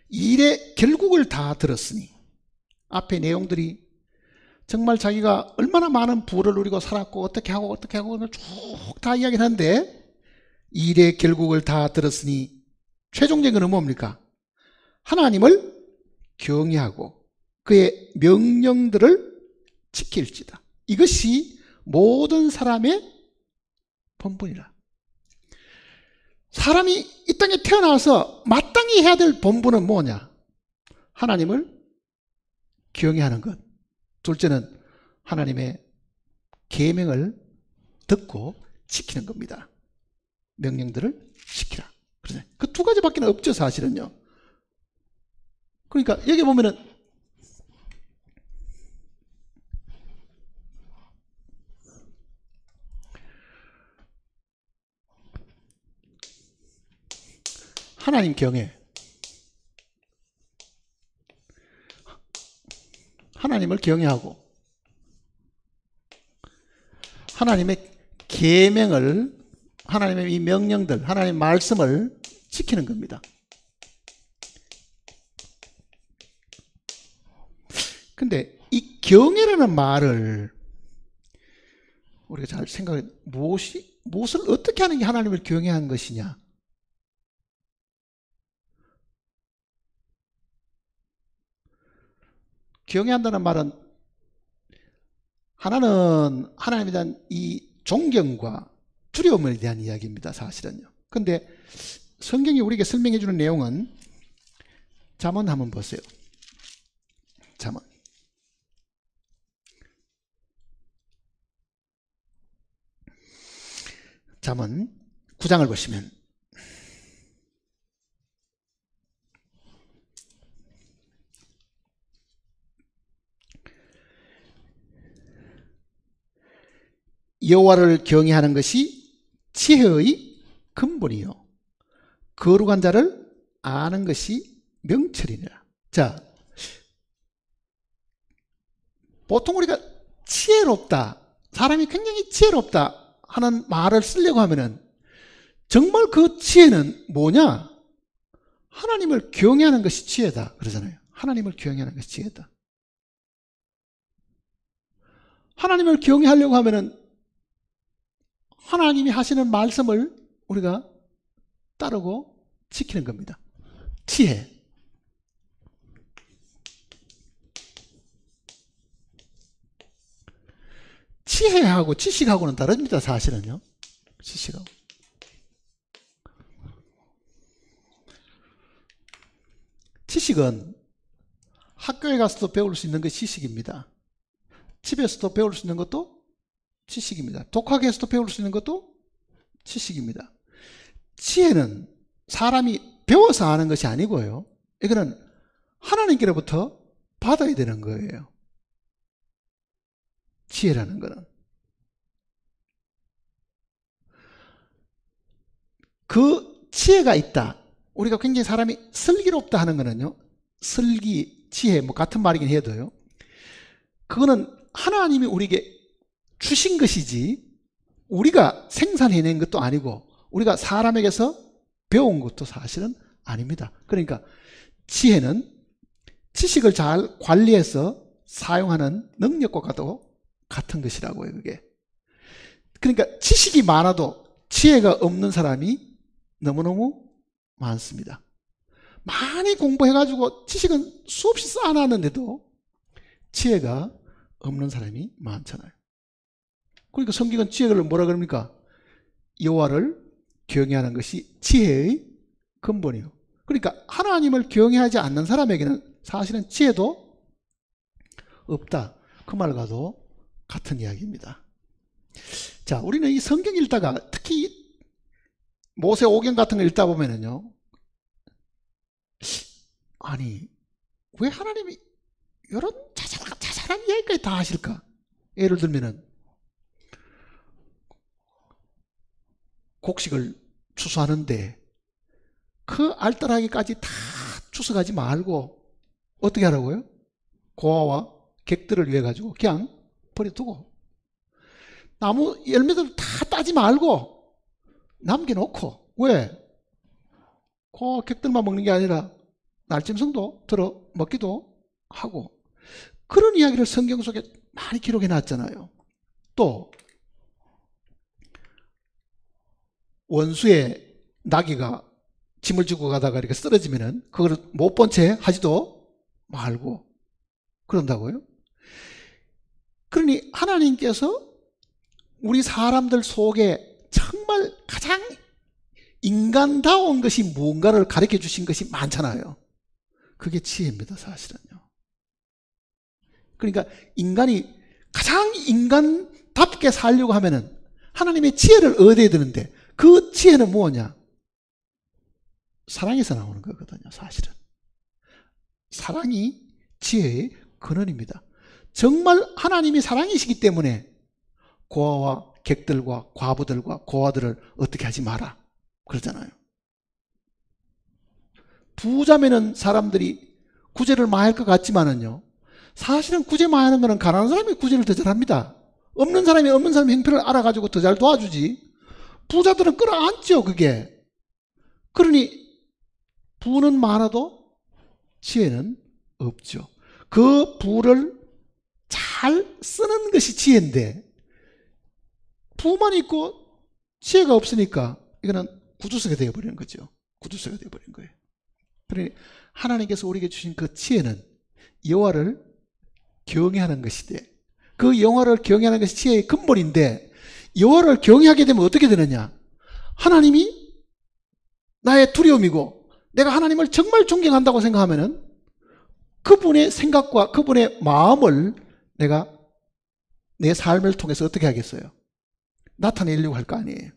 일의 결국을 다 들었으니, 앞에 내용들이 정말 자기가 얼마나 많은 부를 누리고 살았고 어떻게 하고 쭉 다 이야기를 하는데, 일의 결국을 다 들었으니 최종적인 건 뭡니까? 하나님을 경외하고 그의 명령들을 지킬지다. 이것이 모든 사람의 본분이라. 사람이 이 땅에 태어나서 마땅히 해야 될 본분은 뭐냐? 하나님을 경외하는 것. 둘째는 하나님의 계명을 듣고 지키는 겁니다. 명령들을 지키라. 그 두 가지밖에 없죠, 사실은요. 그러니까 여기 보면은 하나님 경외, 하나님을 경외하고 하나님의 계명을, 하나님의 이 명령들, 하나님의 말씀을 지키는 겁니다. 근데 이 경외라는 말을 우리가 잘 생각해, 무엇을 어떻게 하는 게 하나님을 경외하는 것이냐? 경외한다는 말은 하나는 하나님에 대한 이 존경과 두려움에 대한 이야기입니다, 사실은요. 근데 성경이 우리에게 설명해 주는 내용은, 잠언 한번 보세요. 잠언. 잠언 9장을 보시면 여호와를 경외하는 것이 지혜의 근본이요 거룩한 자를 아는 것이 명철이니라. 자, 보통 우리가 지혜롭다, 사람이 굉장히 지혜롭다 하는 말을 쓰려고 하면은 정말 그 지혜는 뭐냐? 하나님을 경외하는 것이 지혜다 그러잖아요. 하나님을 경외하는 것이 지혜다. 하나님을 경외하려고 하면은 하나님이 하시는 말씀을 우리가 따르고 지키는 겁니다. 지혜. 지혜하고 지식하고는 다릅니다, 사실은요. 지식하고. 지식은 학교에 가서도 배울 수 있는 것이 지식입니다. 집에서도 배울 수 있는 것도 지식입니다. 독학에서도 배울 수 있는 것도 지식입니다. 지혜는 사람이 배워서 아는 것이 아니고요. 이거는 하나님께로부터 받아야 되는 거예요. 지혜라는 거는. 그 지혜가 있다. 우리가 굉장히 사람이 슬기롭다 하는 거는요. 슬기, 지혜, 뭐 같은 말이긴 해도요. 그거는 하나님이 우리에게 주신 것이지 우리가 생산해낸 것도 아니고 우리가 사람에게서 배운 것도 사실은 아닙니다. 그러니까 지혜는 지식을 잘 관리해서 사용하는 능력과도 같은 것이라고요, 그게. 그러니까 지식이 많아도 지혜가 없는 사람이 너무너무 많습니다. 많이 공부해가지고 지식은 수없이 쌓아놨는데도 지혜가 없는 사람이 많잖아요. 그러니까 성경은 지혜를 뭐라 그럽니까? 여호와를 경외하는 것이 지혜의 근본이요. 그러니까 하나님을 경외하지 않는 사람에게는 사실은 지혜도 없다. 그 말과도 같은 이야기입니다. 자, 우리는 이 성경 읽다가 특히 모세 오경 같은 거 읽다 보면은요, 아니 왜 하나님이 이런 자잘한 이야기까지 다 하실까? 예를 들면은 곡식을 추수하는데 그 알뜰하기까지 다 추수하지 말고 어떻게 하라고요? 고아와 객들을 위해 가지고 그냥 버려두고 나무 열매들 다 따지 말고 남겨놓고, 왜? 그 객들만 먹는 게 아니라 날짐승도 들어 먹기도 하고, 그런 이야기를 성경 속에 많이 기록해 놨잖아요. 또 원수의 나귀가 짐을 지고 가다가 이렇게 쓰러지면은 그걸 못 본 채 하지도 말고 그런다고요. 그러니 하나님께서 우리 사람들 속에 정말 가장 인간다운 것이 무언가를 가르쳐 주신 것이 많잖아요. 그게 지혜입니다, 사실은요. 그러니까 인간이 가장 인간답게 살려고 하면은 하나님의 지혜를 얻어야 되는데, 그 지혜는 뭐냐? 사랑에서 나오는 거거든요, 사실은. 사랑이 지혜의 근원입니다. 정말 하나님이 사랑이시기 때문에 고아와 객들과 과부들과 고아들을 어떻게 하지 마라 그러잖아요. 부자면은 사람들이 구제를 많이 할 것 같지만은요, 사실은 구제 많이 하는 거는 가난한 사람이 구제를 더 잘합니다. 없는 사람이 없는 사람의 형편을 알아가지고 더 잘 도와주지. 부자들은 끌어안죠, 그게. 그러니 부는 많아도 지혜는 없죠. 그 부를 잘 쓰는 것이 지혜인데, 부만 있고 지혜가 없으니까 이거는 구두쇠가 되어버리는 거죠. 구두쇠가 되어버린 거예요. 그러니 하나님께서 우리에게 주신 그 지혜는 여호와를 경외하는 것인데, 그 여호와를 경외하는 것이 지혜의 근본인데, 여호와를 경외하게 되면 어떻게 되느냐? 하나님이 나의 두려움이고 내가 하나님을 정말 존경한다고 생각하면은 그분의 생각과 그분의 마음을 내가 내 삶을 통해서 어떻게 하겠어요? 나타내려고 할 거 아니에요.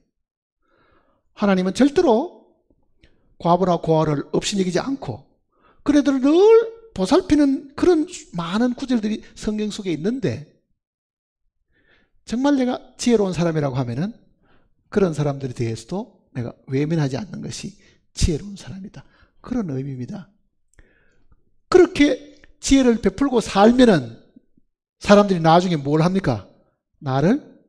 하나님은 절대로 과부나 고아를 없이 여기지 않고 그래도 늘 보살피는 그런 많은 구절들이 성경 속에 있는데, 정말 내가 지혜로운 사람이라고 하면은 그런 사람들에 대해서도 내가 외면하지 않는 것이 지혜로운 사람이다, 그런 의미입니다. 그렇게 지혜를 베풀고 살면은 사람들이 나중에 뭘 합니까? 나를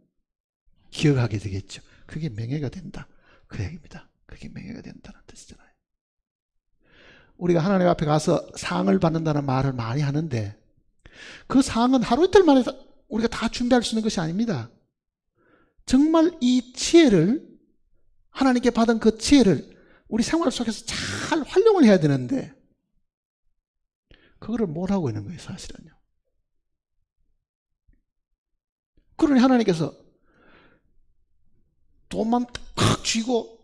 기억하게 되겠죠. 그게 명예가 된다, 그 얘기입니다. 그게 명예가 된다는 뜻이잖아요. 우리가 하나님 앞에 가서 상을 받는다는 말을 많이 하는데, 그 상은 하루 이틀 만에 우리가 다 준비할 수 있는 것이 아닙니다. 정말 이 지혜를, 하나님께 받은 그 지혜를 우리 생활 속에서 잘 활용을 해야 되는데, 그거를 못 하고 있는 거예요, 사실은요. 그러니 하나님께서 돈만 팍 쥐고,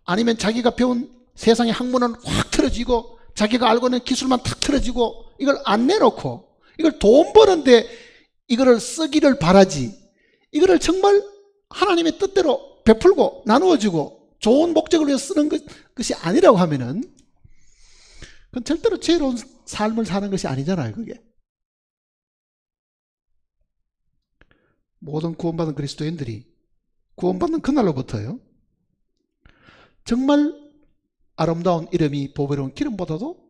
아니면 자기가 배운 세상의 학문은 확 틀어지고, 자기가 알고 있는 기술만 탁 틀어지고, 이걸 안 내놓고 이걸 돈 버는데 이거를 쓰기를 바라지, 이거를 정말 하나님의 뜻대로 베풀고 나누어주고 좋은 목적을 위해 쓰는 것이 아니라고 하면은 그건 절대로 지혜로운 삶을 사는 것이 아니잖아요, 그게. 모든 구원받은 그리스도인들이 구원받는 그날로부터요, 정말 아름다운 이름이 보배로운 기름보다도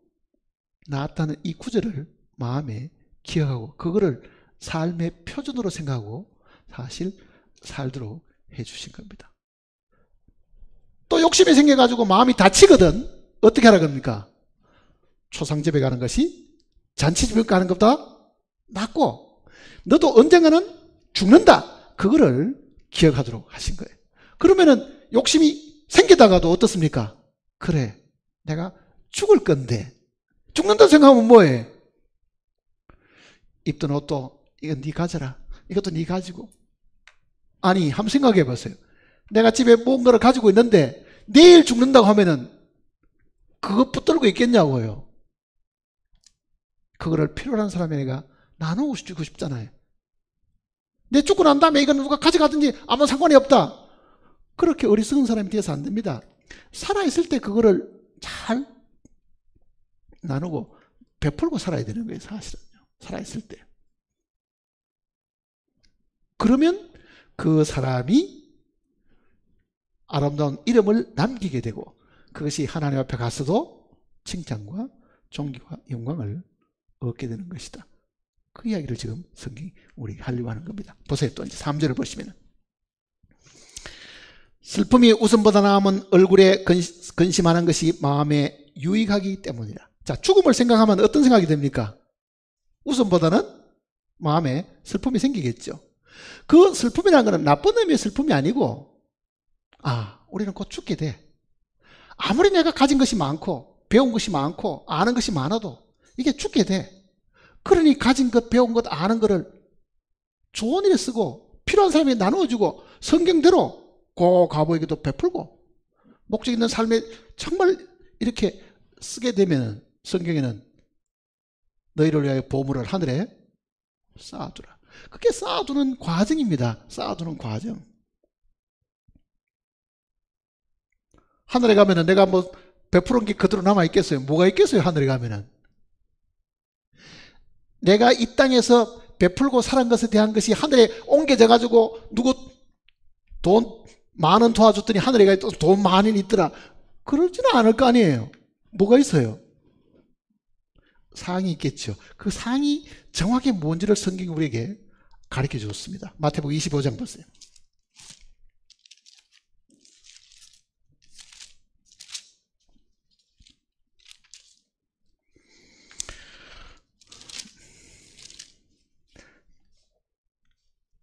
낫다는 이 구절을 마음에 기억하고 그거를 삶의 표준으로 생각하고 사실 살도록 해주신 겁니다. 또 욕심이 생겨가지고 마음이 다치거든. 어떻게 하라 겁니까? 초상집에 가는 것이 잔치집에 가는 것보다 낫고, 너도 언젠가는 죽는다, 그거를 기억하도록 하신 거예요. 그러면은 욕심이 생기다가도 어떻습니까? 그래, 내가 죽을 건데, 죽는다 생각하면 뭐해? 입던 옷도 이건 네 가져라, 이것도 네 가지고. 아니, 한번 생각해 보세요. 내가 집에 뭔가를 가지고 있는데 내일 죽는다고 하면은 그것 붙들고 있겠냐고요. 그거를 필요한 사람에게 나누고 주고 싶잖아요. 내 죽고 난 다음에 이건 누가 가져가든지 아무 상관이 없다, 그렇게 어리석은 사람이 되어서 안 됩니다. 살아있을 때 그거를 잘 나누고 베풀고 살아야 되는 거예요, 사실은요. 살아있을 때. 그러면 그 사람이 아름다운 이름을 남기게 되고, 그것이 하나님 앞에 가서도 칭찬과 존귀와 영광을 얻게 되는 것이다. 그 이야기를 지금 성경이 우리 하려고 하는 겁니다. 보세요. 또 이제 3절을 보시면 슬픔이 웃음보다 나으면 얼굴에 근심하는 것이 마음에 유익하기 때문이라. 자, 죽음을 생각하면 어떤 생각이 됩니까? 웃음보다는 마음에 슬픔이 생기겠죠. 그 슬픔이라는 것은 나쁜 의미의 슬픔이 아니고, 우리는 곧 죽게 돼. 아무리 내가 가진 것이 많고 배운 것이 많고 아는 것이 많아도 이게 죽게 돼. 그러니 가진 것, 배운 것, 아는 것을 좋은 일에 쓰고 필요한 사람에게 나누어주고 성경대로 그 과부에게도 베풀고 목적 있는 삶에 정말 이렇게 쓰게 되면 성경에는 너희를 위하여 보물을 하늘에 쌓아두라. 그게 쌓아두는 과정입니다. 쌓아두는 과정. 하늘에 가면은 내가 뭐 베푸는 게 그대로 남아있겠어요? 뭐가 있겠어요? 하늘에 가면은. 내가 이 땅에서 베풀고 살은 것에 대한 것이 하늘에 옮겨져 가지고 누구 돈 만원 도와줬더니 하늘에 가 또 돈 많이 있더라. 그러지는 않을 거 아니에요. 뭐가 있어요? 사항이 있겠죠. 그 사항이 정확히 뭔지를 성경이 우리에게 가르쳐 줬습니다. 마태복음 25장 보세요.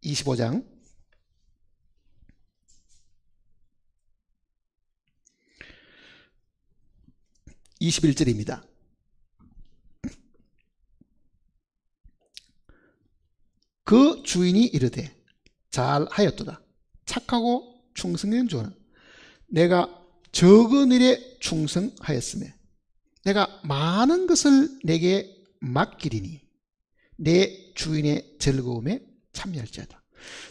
(25장) 21절입니다. 그 주인이 이르되 잘하였도다. 착하고 충성된 종은 내가 적은 일에 충성하였으며 내가 많은 것을 내게 맡기리니 내 주인의 즐거움에 참여할지어다.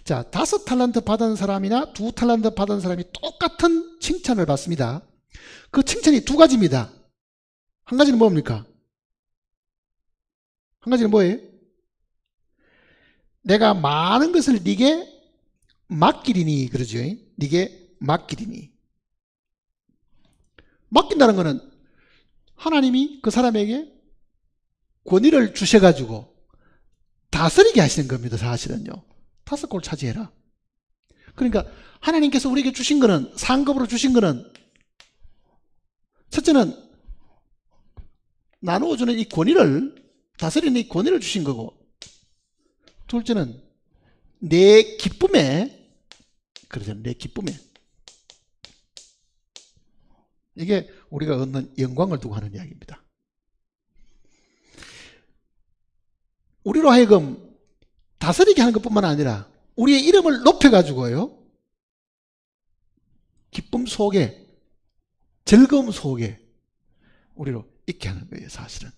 자, 5달란트 받은 사람이나 2달란트 받은 사람이 똑같은 칭찬을 받습니다. 그 칭찬이 두 가지입니다. 한 가지는 뭡니까? 한 가지는 뭐예요? 내가 많은 것을 네게 맡기리니, 그러죠? 네게 맡기리니. 맡긴다는 것은 하나님이 그 사람에게 권위를 주셔가지고 다스리게 하시는 겁니다. 사실은요. 5골 차지해라. 그러니까 하나님께서 우리에게 주신 거는, 상급으로 주신 거는, 첫째는 나누어주는 이 권위를, 다스리는 이 권위를 주신 거고, 둘째는 내 기쁨에, 그러잖아요. 내 기쁨에. 이게 우리가 얻는 영광을 두고 하는 이야기입니다. 우리로 하여금 다스리게 하는 것뿐만 아니라 우리의 이름을 높여가지고요, 기쁨 속에, 즐거움 속에 우리로 있게 하는 거예요. 사실은요.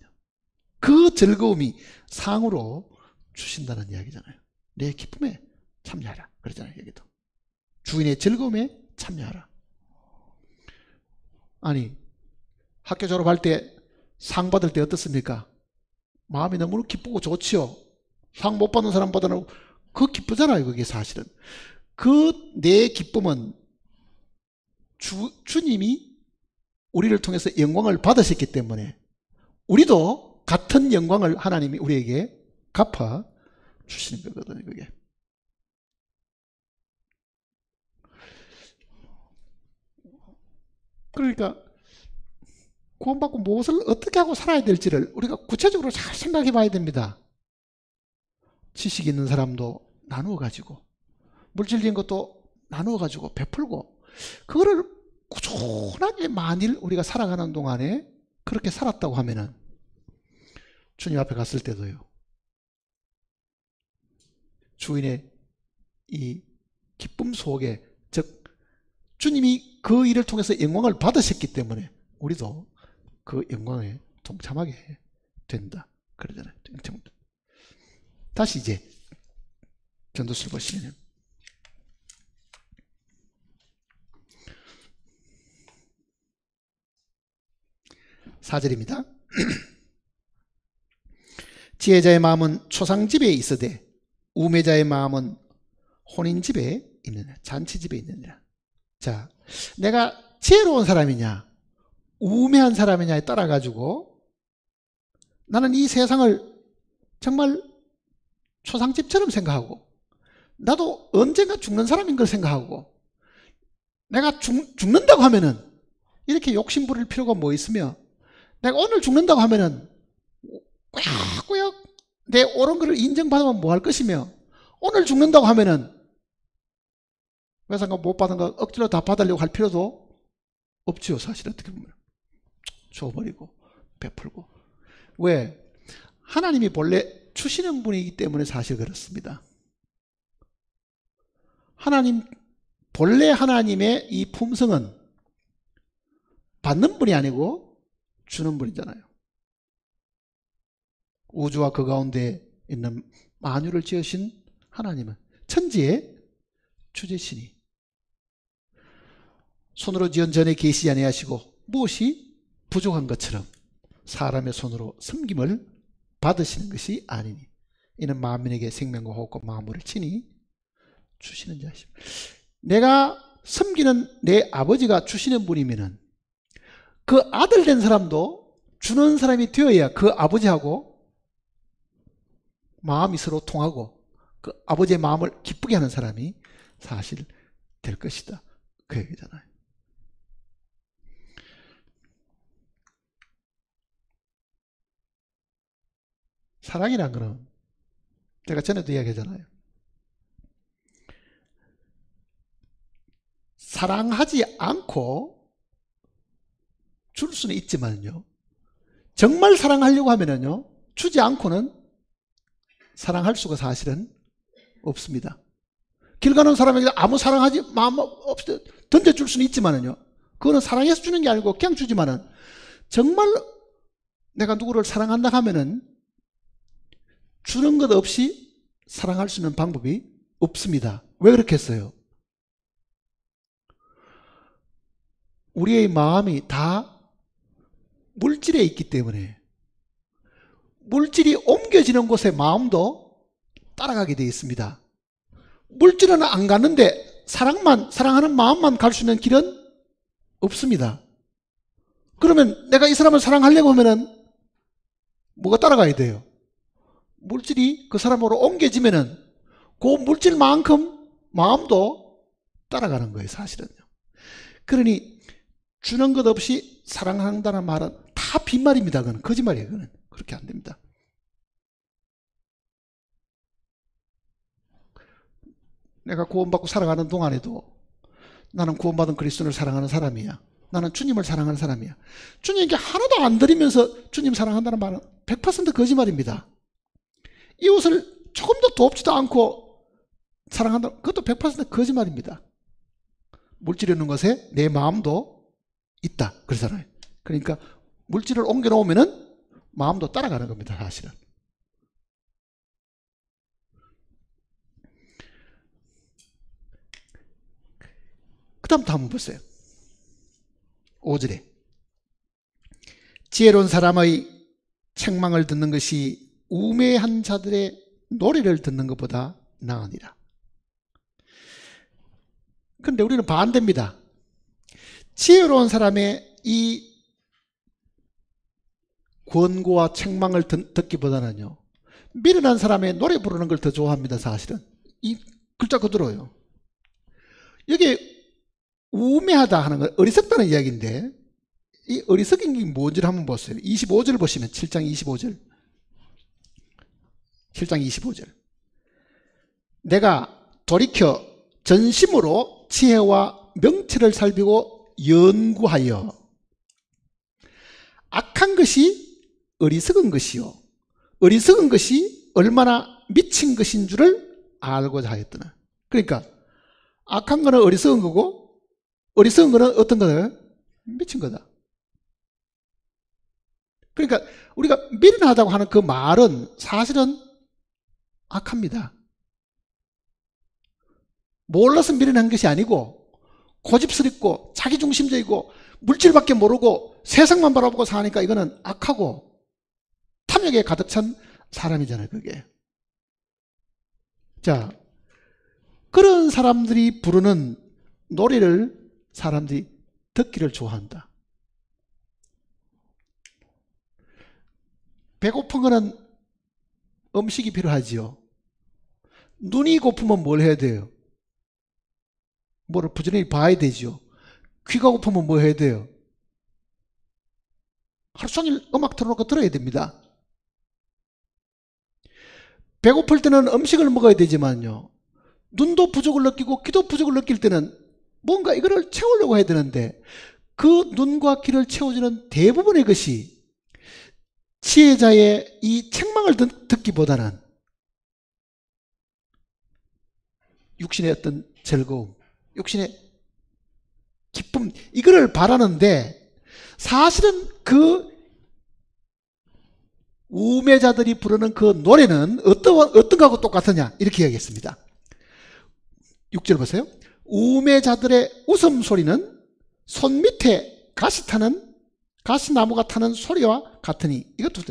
그 즐거움이 상으로 주신다는 이야기잖아요. 내 기쁨에 참여하라 그러잖아요. 여기도 주인의 즐거움에 참여하라. 아니, 학교 졸업할 때 상 받을 때 어떻습니까? 마음이 너무 기쁘고 좋지요. 상 못 받는 사람보다는 그 기쁘잖아요. 그게 사실은. 그 내 기쁨은 주님이 우리를 통해서 영광을 받으셨기 때문에 우리도 같은 영광을 하나님이 우리에게 갚아 주시는 거거든요. 그게. 그러니까 구원받고 무엇을 어떻게 하고 살아야 될지를 우리가 구체적으로 잘 생각해 봐야 됩니다. 지식 있는 사람도 나누어 가지고, 물질적인 것도 나누어 가지고 베풀고, 그거를 꾸준하게 만일 우리가 살아가는 동안에 그렇게 살았다고 하면은 주님 앞에 갔을 때도요, 주인의 이 기쁨 속에, 즉 주님이 그 일을 통해서 영광을 받으셨기 때문에 우리도 그 영광에 동참하게 된다 그러잖아요. 다시 이제 전도서를 보시면 4절입니다. 지혜자의 마음은 초상집에 있으되 우매자의 마음은 혼인집에 있느냐, 잔치집에 있느냐. 자, 내가 지혜로운 사람이냐 우매한 사람이냐에 따라 가지고 나는 이 세상을 정말 초상집처럼 생각하고, 나도 언젠가 죽는 사람인 걸 생각하고, 내가 죽는다고 하면은 이렇게 욕심 부릴 필요가 뭐 있으며, 내가 오늘 죽는다고 하면은 꾸역꾸역 내 옳은 거를 인정받으면 뭐 할 것이며, 오늘 죽는다고 하면은 외상값 못 받은 거 억지로 다 받으려고 할 필요도 없지요. 사실 어떻게 보면 줘버리고 베풀고. 왜? 하나님이 본래 주시는 분이기 때문에 사실 그렇습니다. 본래 하나님의 이 품성은 받는 분이 아니고 주는 분이잖아요. 우주와 그 가운데 있는 만유를 지으신 하나님은 천지의 주제시니 손으로 지은 전에 계시지 아니하시고 무엇이 부족한 것처럼 사람의 손으로 섬김을 받으시는 것이 아니니 이는 만민에게 생명과 호흡과 만물을 친히 주시는 자시오. 내가 섬기는 내 아버지가 주시는 분이면은 그 아들 된 사람도 주는 사람이 되어야 그 아버지하고 마음이 서로 통하고 그 아버지의 마음을 기쁘게 하는 사람이 사실 될 것이다. 그 얘기잖아요. 사랑이란 거는 제가 전에도 이야기하잖아요. 사랑하지 않고 줄 수는 있지만요, 정말 사랑하려고 하면은요, 주지 않고는 사랑할 수가 사실은 없습니다. 길 가는 사람에게 아무 사랑하지 마음 없이 던져줄 수는 있지만은요, 그거는 사랑해서 주는 게 아니고 그냥 주지만은 정말 내가 누구를 사랑한다 하면은 주는 것 없이 사랑할 수 있는 방법이 없습니다. 왜 그렇게 했어요? 우리의 마음이 다 물질에 있기 때문에 물질이 옮겨지는 곳에 마음도 따라가게 되어 있습니다. 물질은 안 가는데 사랑하는 마음만 갈 수 있는 길은 없습니다. 그러면 내가 이 사람을 사랑하려고 하면은 뭐가 따라가야 돼요? 물질이 그 사람으로 옮겨지면은 그 물질만큼 마음도 따라가는 거예요, 사실은요. 그러니 주는 것 없이 사랑한다는 말은 다 빈말입니다. 그건 거짓말이에요. 그건 그렇게 안 됩니다. 내가 구원받고 살아가는 동안에도 나는 구원받은 그리스도를 사랑하는 사람이야. 나는 주님을 사랑하는 사람이야. 주님께 하나도 안 드리면서 주님 사랑한다는 말은 100% 거짓말입니다. 이웃을 조금도 돕지도 않고 사랑한다, 그것도 100% 거짓말입니다. 물질이 있는 것에 내 마음도 있다 그러잖아요. 그러니까 물질을 옮겨 놓으면은 마음도 따라가는 겁니다, 사실은. 그 다음부터 한번 보세요. 5절에 지혜로운 사람의 책망을 듣는 것이 우매한 자들의 노래를 듣는 것보다 나으니라. 그런데 우리는 반대입니다. 지혜로운 사람의 이 권고와 책망을 듣기보다는요, 미련한 사람의 노래 부르는 걸 더 좋아합니다, 사실은. 이 글자 그대로요. 여기 우매하다 하는 건 어리석다는 이야기인데, 이 어리석인 게 뭔지를 한번 보세요. 25절 보시면 7장 25절. 7장 25절. 내가 돌이켜 전심으로 지혜와 명철을 살피고 연구하여 악한 것이 어리석은 것이요 어리석은 것이 얼마나 미친 것인 줄을 알고자 하였더라. 그러니까 악한 거는 어리석은 거고 어리석은 거는 어떤 거다? 미친 거다. 그러니까 우리가 미련하다고 하는 그 말은 사실은 악합니다. 몰라서 미련한 것이 아니고 고집스럽고 자기중심적이고 물질밖에 모르고 세상만 바라보고 사니까 이거는 악하고 탐욕에 가득 찬 사람이잖아요, 그게. 자, 그런 사람들이 부르는 노래를 사람들이 듣기를 좋아한다. 배고픈 거는 음식이 필요하지요. 눈이 고프면 뭘 해야 돼요? 뭐를 부지런히 봐야 되죠. 귀가 고프면 뭐 해야 돼요? 하루 종일 음악 틀어놓고 들어야 됩니다. 배고플 때는 음식을 먹어야 되지만요, 눈도 부족을 느끼고 귀도 부족을 느낄 때는 뭔가 이거를 채우려고 해야 되는데, 그 눈과 귀를 채워주는 대부분의 것이 지혜자의 이 책망을 듣기보다는 육신의 어떤 즐거움, 육신의 기쁨, 이거를 바라는데, 사실은 그 우매자들이 부르는 그 노래는 어떤 거하고 똑같으냐, 이렇게 이야기했습니다. 6절 보세요. 우매자들의 웃음소리는 손밑에 가시나무가 타는 소리와 같으니. 이것도,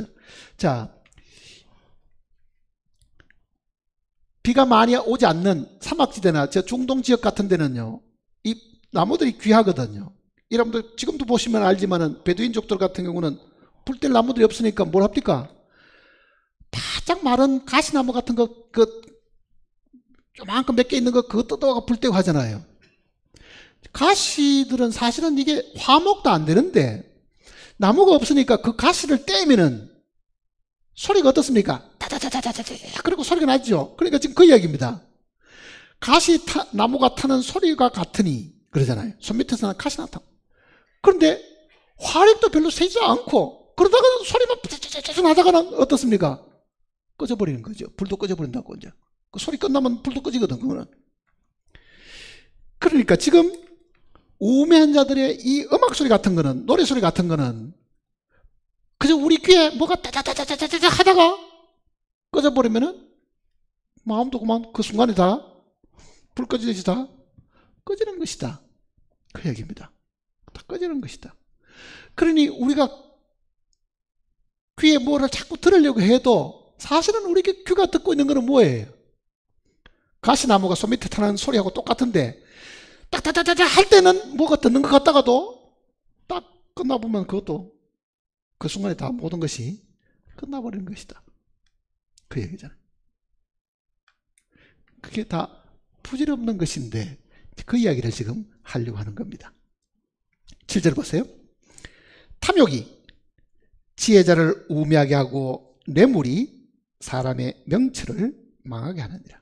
자, 비가 많이 오지 않는 사막지대나 저 중동 지역 같은 데는요, 이 나무들이 귀하거든요. 여러분들 지금도 보시면 알지만은 베두인족들 같은 경우는 불 뗄 나무들이 없으니까 뭘 합니까? 바짝 마른 가시나무 같은 거, 조만큼 몇 개 있는 거, 그거 뜯어가 불 떼고 하잖아요. 가시들은 사실은 이게 화목도 안 되는데, 나무가 없으니까 그 가시를 떼면은 소리가 어떻습니까? 다다다다다다. 그리고 소리가 나죠. 그러니까 지금 그 이야기입니다. 나무가 타는 소리가 같으니, 그러잖아요. 손 밑에서는 가시나 타. 그런데 화력도 별로 세지 않고, 그러다가 소리만 푸드드드 하다가는 어떻습니까? 꺼져버리는 거죠. 불도 꺼져버린다고. 이제 그 소리 끝나면 불도 꺼지거든, 그거는. 그러니까 지금 우매한 자들의 이 음악 소리 같은 거는, 노래 소리 같은 거는 그저 우리 귀에 뭐가 따다다다다다 하다가 꺼져버리면은 마음도 그만 그 순간에 다 불 꺼지듯이 다 꺼지는 것이다, 그 얘기입니다. 다 꺼지는 것이다. 그러니 우리가 귀에 뭐를 자꾸 들으려고 해도 사실은 우리 귀가 듣고 있는 거는 뭐예요? 가시나무가 손 밑에 타는 소리하고 똑같은데, 딱딱딱딱 할 때는 뭐가 듣는 것 같다가도 딱 끝나보면 그것도 그 순간에 다 모든 것이 끝나버리는 것이다, 그 얘기잖아요. 그게 다 부질없는 것인데 그 이야기를 지금 하려고 하는 겁니다. 7절 보세요. 탐욕이 지혜자를 우매하게 하고 뇌물이 사람의 명철을 망하게 하느니라.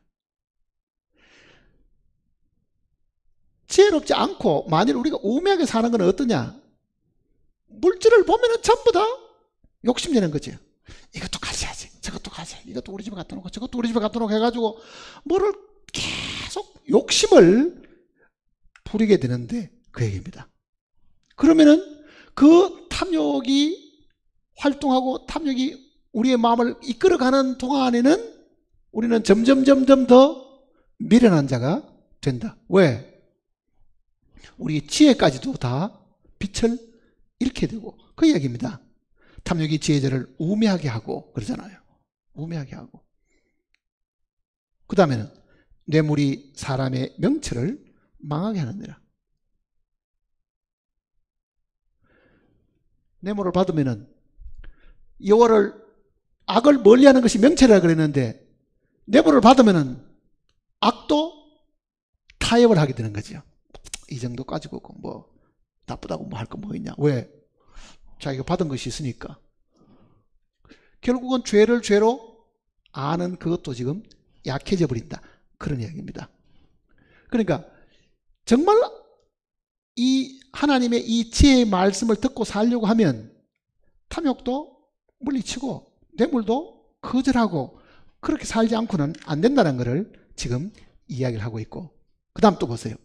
지혜롭지 않고 만일 우리가 우매하게 사는 건 어떠냐? 물질을 보면은 전부 다 욕심내는 거죠. 이것도 가져야지, 저것도 가져야지, 이것도 우리 집에 갖다 놓고 저것도 우리 집에 갖다 놓고 해가지고 뭐를 계속 욕심을 부리게 되는데, 그 얘기입니다. 그러면은 그 탐욕이 활동하고 탐욕이 우리의 마음을 이끌어가는 동안에는 우리는 점점 더 미련한 자가 된다. 왜? 우리 지혜까지도 다 빛을 잃게 되고, 그 얘기입니다. 탐욕이 지혜자를 우매하게 하고, 그러잖아요. 우매하게 하고. 그 다음에는 뇌물이 사람의 명철을 망하게 하느니라. 뇌물을 받으면은 악을 멀리하는 것이 명철이라 그랬는데, 뇌물을 받으면은 악도 타협을 하게 되는 거죠. 이 정도 가지고 뭐 나쁘다고 뭐 할 거 뭐 있냐? 왜? 자기가 받은 것이 있으니까. 결국은 죄를 죄로 아는 그것도 지금 약해져 버린다, 그런 이야기입니다. 그러니까 정말 이 하나님의 이 지혜의 말씀을 듣고 살려고 하면 탐욕도 물리치고 뇌물도 거절하고 그렇게 살지 않고는 안 된다는 것을 지금 이야기를 하고 있고, 그 다음 또 보세요.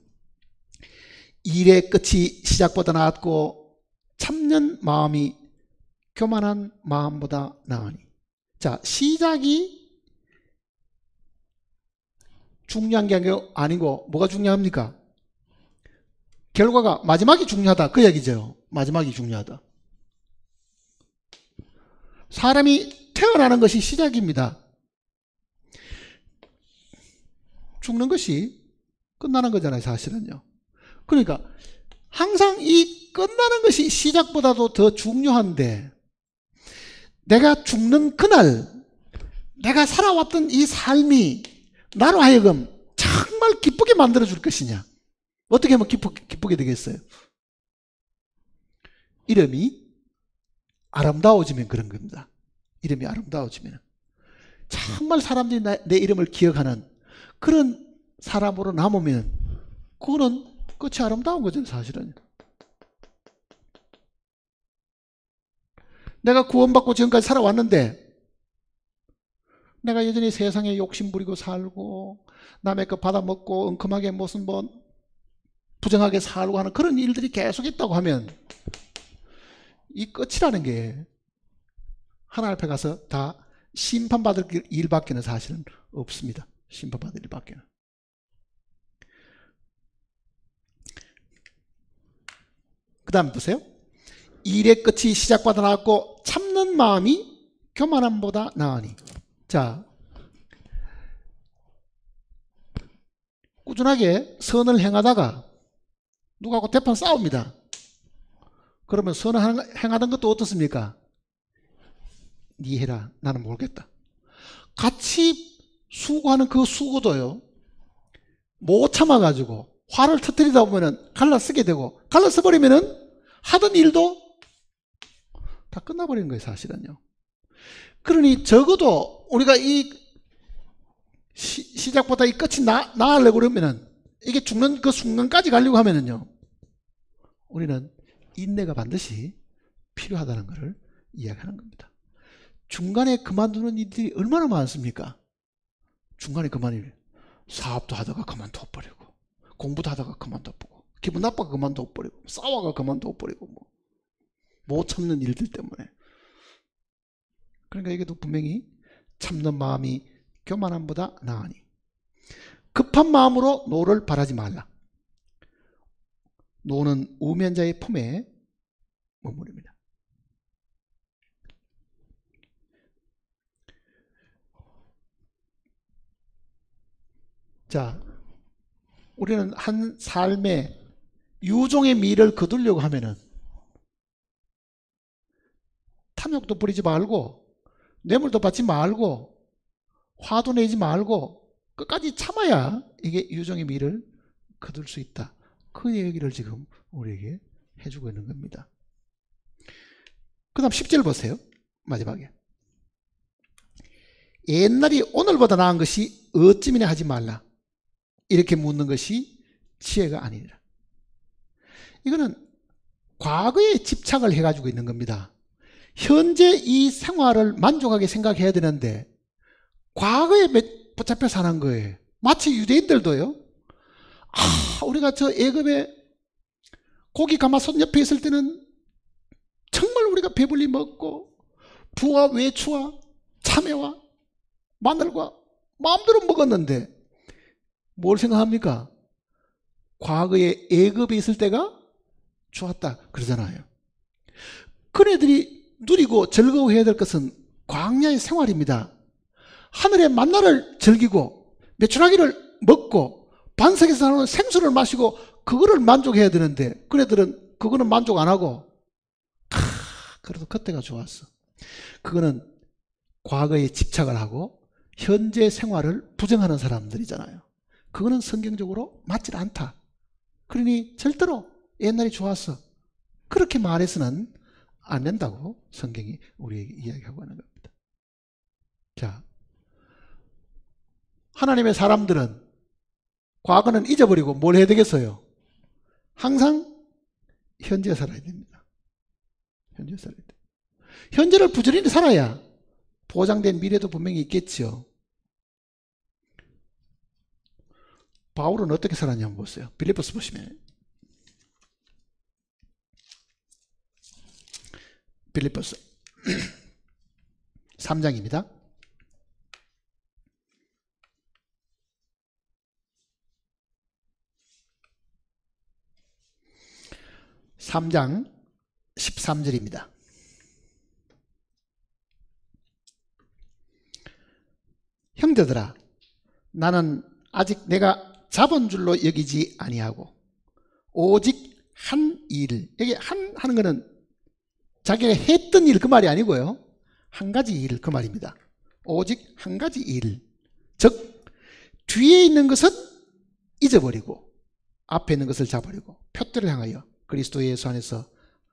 일의 끝이 시작보다 나았고 참는 마음이 교만한 마음보다 나으니. 자, 시작이 중요한 게 아니고 뭐가 중요합니까? 결과가, 마지막이 중요하다, 그 얘기죠. 마지막이 중요하다. 사람이 태어나는 것이 시작입니다. 죽는 것이 끝나는 거잖아요, 사실은요. 그러니까 항상 이 끝나는 것이 시작보다도 더 중요한데, 내가 죽는 그날 내가 살아왔던 이 삶이 나로 하여금 정말 기쁘게 만들어 줄 것이냐? 어떻게 하면 기쁘게 되겠어요? 이름이 아름다워지면 그런 겁니다. 이름이 아름다워지면 정말 사람들이 내 이름을 기억하는 그런 사람으로 남으면 그거는 끝이 아름다운 거죠, 사실은. 내가 구원받고 지금까지 살아왔는데 내가 여전히 세상에 욕심 부리고 살고 남의 거 받아먹고 엉큼하게 무슨 뭐 부정하게 살고 하는 그런 일들이 계속 있다고 하면 이 끝이라는 게 하나님 앞에 가서 다 심판받을 일밖에는 사실은 없습니다. 심판받을 일밖에는. 그 다음 보세요. 일의 끝이 시작보다 나았고 참는 마음이 교만함보다 나으니. 자, 꾸준하게 선을 행하다가 누구하고 대판 싸웁니다. 그러면 선을 행하던 것도 어떻습니까? 네 해라, 나는 모르겠다. 같이 수고하는 그 수고도요, 못 참아가지고 화를 터뜨리다 보면은 갈라 쓰게 되고, 갈라 써버리면은 하던 일도 다 끝나버리는 거예요, 사실은요. 그러니 적어도 우리가 이 시작보다 이 끝이 나으려고 그러면은, 이게 죽는 그 순간까지 가려고 하면은요, 우리는 인내가 반드시 필요하다는 것을 이야기하는 겁니다. 중간에 그만두는 일들이 얼마나 많습니까? 중간에 그만두는 일. 사업도 하다가 그만둬버리고, 공부도 하다가 그만둬버리고, 기분 나빠가 그만둬버리고, 싸워가 그만둬버리고, 못 참는 일들 때문에. 그러니까 이게도 분명히 참는 마음이 교만함보다 나으니. 급한 마음으로 노를 바라지 말라. 노는 우면자의 품에 머무릅니다. 자, 우리는 한 삶에 유종의 미를 거두려고 하면은 탐욕도 부리지 말고, 뇌물도 받지 말고, 화도 내지 말고 끝까지 참아야 이게 유종의 미를 거둘 수 있다. 그 얘기를 지금 우리에게 해주고 있는 겁니다. 그 다음 10절 보세요. 마지막에. 옛날이 오늘보다 나은 것이 어찌미냐 하지 말라. 이렇게 묻는 것이 지혜가 아니니라. 이거는 과거에 집착을 해가지고 있는 겁니다. 현재 이 생활을 만족하게 생각해야 되는데 과거에 붙잡혀 사는 거예요. 마치 유대인들도요. 우리가 저 애굽에 고기 가마솥 옆에 있을 때는 정말 우리가 배불리 먹고 부와 외추와 참외와 마늘과 마음대로 먹었는데 뭘 생각합니까? 과거에 애굽에 있을 때가 좋았다 그러잖아요. 그네들이 누리고 즐거워해야 될 것은 광야의 생활입니다. 하늘의 만나를 즐기고 메추라기를 먹고 반석에서 나오는 생수를 마시고 그거를 만족해야 되는데 그네들은 그거는 만족 안 하고 그래도 그때가 좋았어. 그거는 과거에 집착을 하고 현재 생활을 부정하는 사람들이잖아요. 그거는 성경적으로 맞질 않다. 그러니 절대로 옛날이 좋았어 그렇게 말해서는 안 된다고 성경이 우리에게 이야기하고 있는 겁니다. 자, 하나님의 사람들은 과거는 잊어버리고 뭘 해야 되겠어요? 항상 현재 살아야 됩니다. 현재 살아야 돼요. 현재를 부지런히 살아야 보장된 미래도 분명히 있겠죠. 바울은 어떻게 살았냐 한번 보세요. 빌립보서 보시면 빌립보서 3장입니다. 3장 13절입니다. 형제들아, 나는 아직 내가 잡은 줄로 여기지 아니하고 오직 한 일, 여기 하는 거는 자기가 했던 일 그 말이 아니고요. 한 가지 일 그 말입니다. 오직 한 가지 일, 즉 뒤에 있는 것은 잊어버리고 앞에 있는 것을 잡으려고 표대를 향하여 그리스도 예수 안에서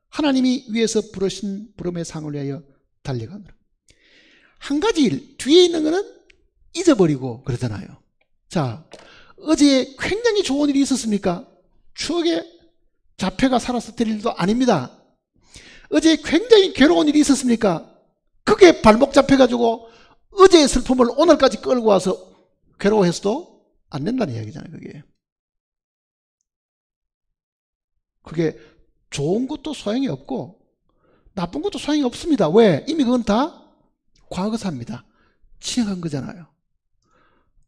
하나님이 위에서 부르신 부름의 상을 위하여 달려가노라. 한 가지 일, 뒤에 있는 것은 잊어버리고 그러잖아요. 자, 어제 굉장히 좋은 일이 있었습니까? 추억에 자폐가 살아서 될 일도 아닙니다. 어제 굉장히 괴로운 일이 있었습니까? 그게 발목 잡혀가지고 어제의 슬픔을 오늘까지 끌고 와서 괴로워해서도 안 된다는 이야기잖아요. 그게 좋은 것도 소용이 없고 나쁜 것도 소용이 없습니다. 왜? 이미 그건 다 과거사입니다. 지나간 거잖아요.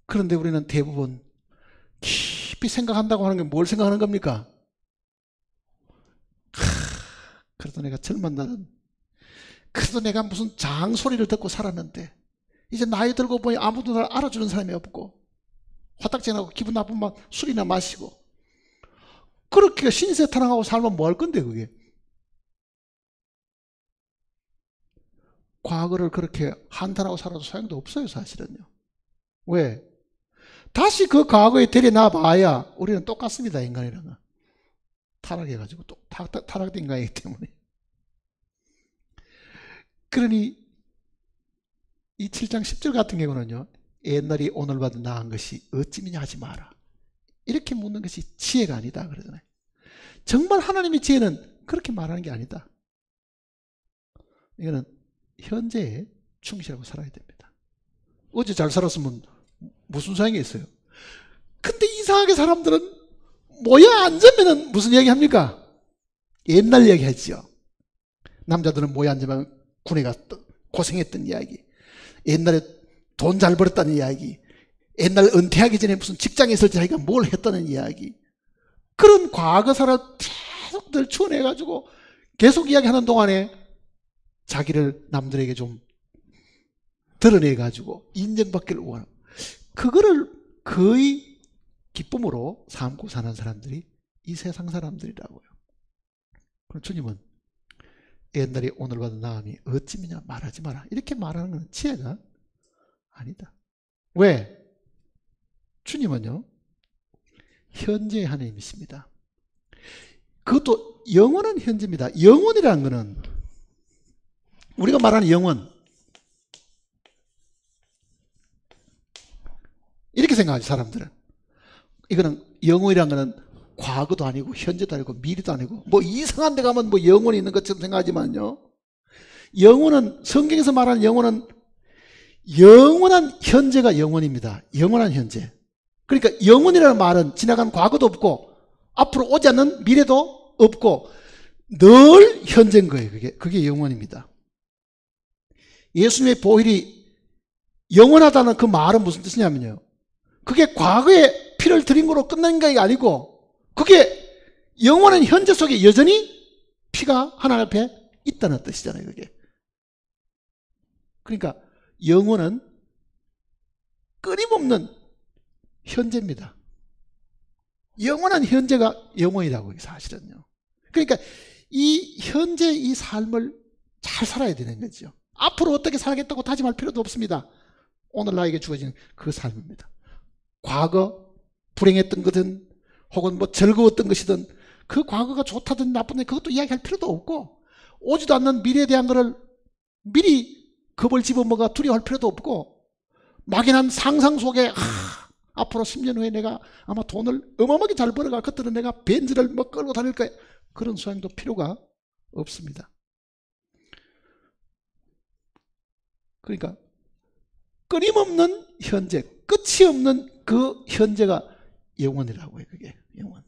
그런데 우리는 대부분 깊이 생각한다고 하는 게 뭘 생각하는 겁니까? 그래도 내가 젊은 날은, 그래도 내가 무슨 장소리를 듣고 살았는데 이제 나이 들고 보니 아무도 날 알아주는 사람이 없고 화딱지나고 기분 나쁘면 술이나 마시고 그렇게 신세탄항하고 살면 뭐 할 건데 그게. 과거를 그렇게 한탄하고 살아도 소용도 없어요 사실은요. 왜? 다시 그 과거에 데려놔 봐야 우리는 똑같습니다. 인간이랑은 타락해가지고 또 타락된 인간이기 때문에. 그러니 이 7장 10절 같은 경우는요, 옛날이 오늘보다 나은 것이 어찌미냐 하지 마라, 이렇게 묻는 것이 지혜가 아니다 그러잖아요. 정말 하나님의 지혜는 그렇게 말하는 게 아니다. 이거는 현재에 충실하고 살아야 됩니다. 어제 잘 살았으면 무슨 소용이 있어요. 근데 이상하게 사람들은 모여 앉으면 무슨 얘기 합니까? 옛날 얘기 하죠. 남자들은 모여 앉으면 군에 갔다 고생했던 이야기, 옛날에 돈 잘 벌었다는 이야기, 옛날 은퇴하기 전에 무슨 직장에 있을 때 자기가 뭘 했다는 이야기, 그런 과거사를 계속 늘 추원해가지고 계속 이야기하는 동안에 자기를 남들에게 좀 드러내가지고 인정받기를 원하고, 그거를 거의 기쁨으로 삼고 사는 사람들이 이 세상 사람들이라고요. 그럼 주님은 옛날에 오늘보다 나음이 어찌미냐 말하지 마라, 이렇게 말하는 건 지혜가 아니다. 왜? 주님은요 현재의 하나님이십니다. 그것도 영원한 현재입니다. 영원이라는 것은 우리가 말하는 영원, 이렇게 생각하죠 사람들은. 이거는 영원이라는 것은 과거도 아니고 현재도 아니고 미래도 아니고 뭐 이상한 데 가면 뭐 영원이 있는 것처럼 생각하지만요, 영원은, 성경에서 말하는 영원은 영원한 현재가 영원입니다. 영원한 현재. 그러니까 영원이라는 말은 지나간 과거도 없고 앞으로 오지 않는 미래도 없고 늘 현재인 거예요. 그게 영원입니다. 예수님의 보혈이 영원하다는 그 말은 무슨 뜻이냐면요, 그게 과거에 피를 드린 거로 끝난 게 아니고 그게 영원한 현재 속에 여전히 피가 하나님 앞에 있다는 뜻이잖아요. 그게. 그러니까 영원은 끊임없는 현재입니다. 영원한 현재가 영원이라고 사실은요. 그러니까 이 현재 이 삶을 잘 살아야 되는 거죠. 앞으로 어떻게 살겠다고 다짐할 필요도 없습니다. 오늘 나에게 주어진 그 삶입니다. 과거 불행했던 것은 혹은 뭐 즐거웠던 것이든 그 과거가 좋다든 나쁘든 그것도 이야기할 필요도 없고, 오지도 않는 미래에 대한 것을 미리 겁을 집어먹어 두려워할 필요도 없고, 막연한 상상 속에 앞으로 10년 후에 내가 아마 돈을 어마어마하게 잘 벌어갈 것들은 내가 벤츠를 뭐 끌고 다닐 거야, 그런 소양도 필요가 없습니다. 그러니까 끊임없는 현재, 끝이 없는 그 현재가 영원이라고 해요. 그게 영원.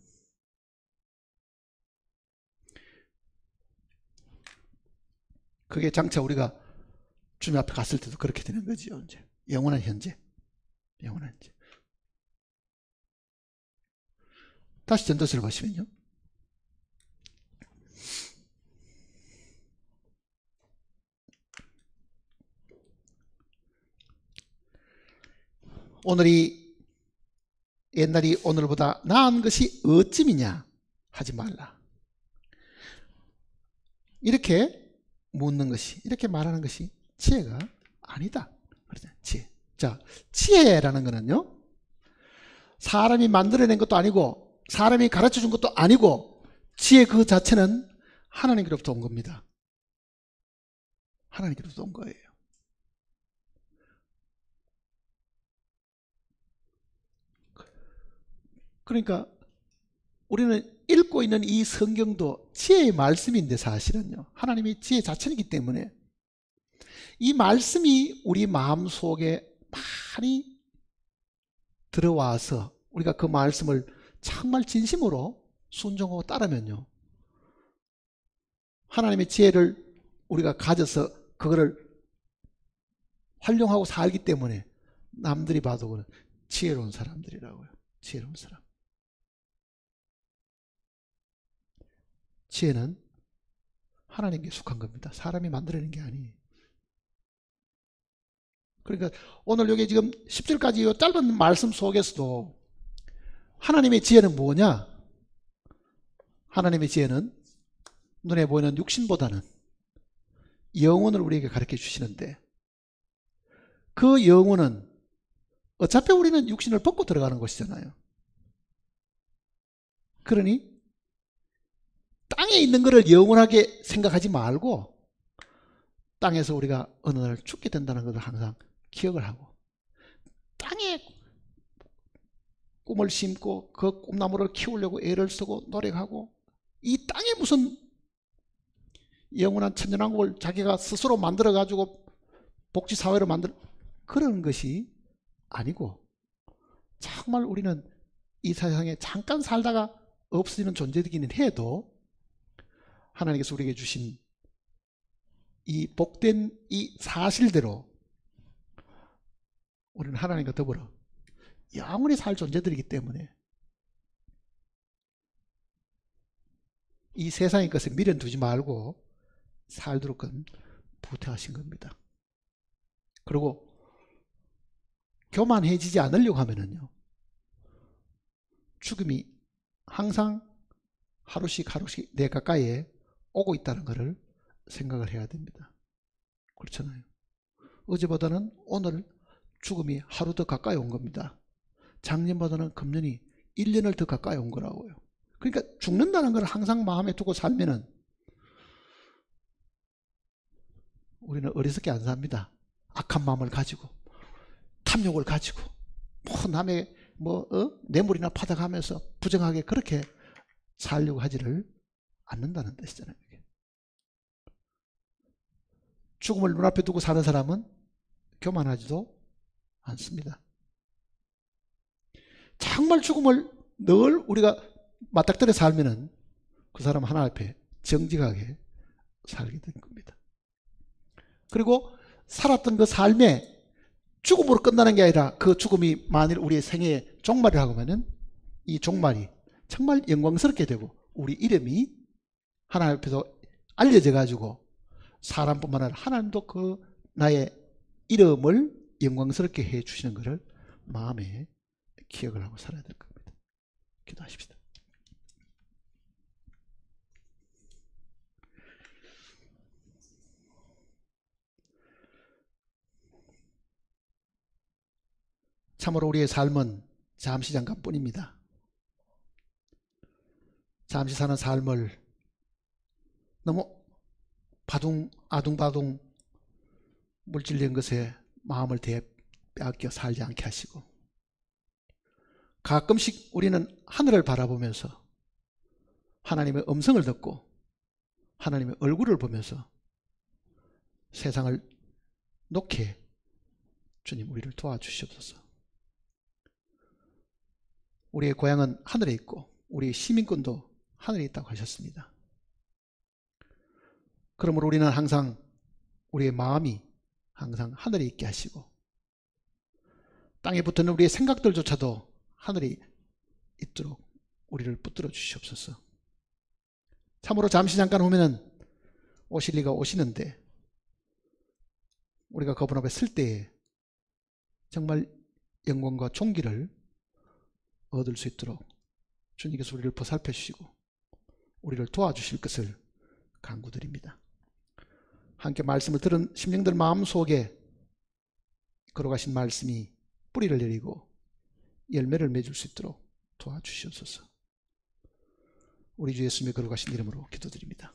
그게 장차 우리가 주님 앞에 갔을 때도 그렇게 되는 거지요. 이제 영원한 현재, 영원한 현재. 다시 전도서를 보시면요, 오늘이 옛날이 오늘보다 나은 것이 어찌미냐 하지 말라, 이렇게 묻는 것이, 이렇게 말하는 것이 지혜가 아니다. 지혜. 자, 지혜라는 거는요, 사람이 만들어낸 것도 아니고 사람이 가르쳐준 것도 아니고 지혜 그 자체는 하나님께로부터 온 겁니다. 하나님께로부터 온 거예요. 그러니까 우리는 읽고 있는 이 성경도 지혜의 말씀인데 사실은요, 하나님의 지혜 자체이기 때문에 이 말씀이 우리 마음속에 많이 들어와서 우리가 그 말씀을 정말 진심으로 순종하고 따르면요, 하나님의 지혜를 우리가 가져서 그거를 활용하고 살기 때문에 남들이 봐도 지혜로운 사람들이라고요. 지혜로운 사람. 지혜는 하나님께 속한 겁니다. 사람이 만들어낸 게 아니에요. 그러니까 오늘 여기 지금 10절까지 이 짧은 말씀 속에서도 하나님의 지혜는 뭐냐? 하나님의 지혜는 눈에 보이는 육신보다는 영혼을 우리에게 가르쳐 주시는데, 그 영혼은 어차피 우리는 육신을 벗고 들어가는 것이잖아요. 그러니 땅에 있는 것을 영원하게 생각하지 말고 땅에서 우리가 어느 날 죽게 된다는 것을 항상 기억을 하고, 땅에 꿈을 심고 그 꿈나무를 키우려고 애를 쓰고 노력하고, 이 땅에 무슨 영원한 천년왕국을 자기가 스스로 만들어 가지고 복지사회를 만들, 그런 것이 아니고 정말 우리는 이 세상에 잠깐 살다가 없어지는 존재이기는 해도 하나님께서 우리에게 주신 이 복된 이 사실대로 우리는 하나님과 더불어 영원히 살 존재들이기 때문에 이 세상의 것에 미련 두지 말고 살도록 부탁하신 겁니다. 그리고 교만해지지 않으려고 하면은요, 죽음이 항상 하루씩 내 가까이에 오고 있다는 것을 생각을 해야 됩니다. 그렇잖아요. 어제보다는 오늘 죽음이 하루 더 가까이 온 겁니다. 작년보다는 금년이 1년을 더 가까이 온 거라고요. 그러니까 죽는다는 걸 항상 마음에 두고 살면은 우리는 어리석게 안 삽니다. 악한 마음을 가지고 탐욕을 가지고 남의 뇌물이나 받아가면서 부정하게 그렇게 살려고 하지를 않는다는 뜻이잖아요. 죽음을 눈앞에 두고 사는 사람은 교만하지도 않습니다. 정말 죽음을 늘 우리가 맞닥뜨려 살면은 그 사람 하나 앞에 정직하게 살게 된 겁니다. 그리고 살았던 그 삶에 죽음으로 끝나는 게 아니라 그 죽음이 만일 우리의 생애의 종말이라고 하면은 이 종말이 정말 영광스럽게 되고 우리 이름이 하나님 앞에서 알려져 가지고 사람뿐만 아니라 하나님도 그 나의 이름을 영광스럽게 해 주시는 것을 마음에 기억을 하고 살아야 될 겁니다. 기도하십시다. 참으로 우리의 삶은 잠시 잠깐뿐입니다. 잠시 사는 삶을 너무 아둥바둥 물질된 것에 마음을 빼앗겨 살지 않게 하시고, 가끔씩 우리는 하늘을 바라보면서 하나님의 음성을 듣고 하나님의 얼굴을 보면서 세상을 놓게 주님 우리를 도와주시옵소서. 우리의 고향은 하늘에 있고 우리의 시민권도 하늘에 있다고 하셨습니다. 그러므로 우리는 항상 우리의 마음이 항상 하늘에 있게 하시고 땅에 붙는 우리의 생각들조차도 하늘에 있도록 우리를 붙들어 주시옵소서. 참으로 잠시 잠깐 오면은 오실 리가 오시는데 우리가 그분 앞에 설 때에 정말 영광과 존귀를 얻을 수 있도록 주님께서 우리를 보살펴 주시고 우리를 도와주실 것을 간구드립니다. 함께 말씀을 들은 심령들 마음속에 걸어가신 말씀이 뿌리를 내리고 열매를 맺을 수 있도록 도와주시옵소서. 우리 주 예수님의 거룩하신 이름으로 기도드립니다.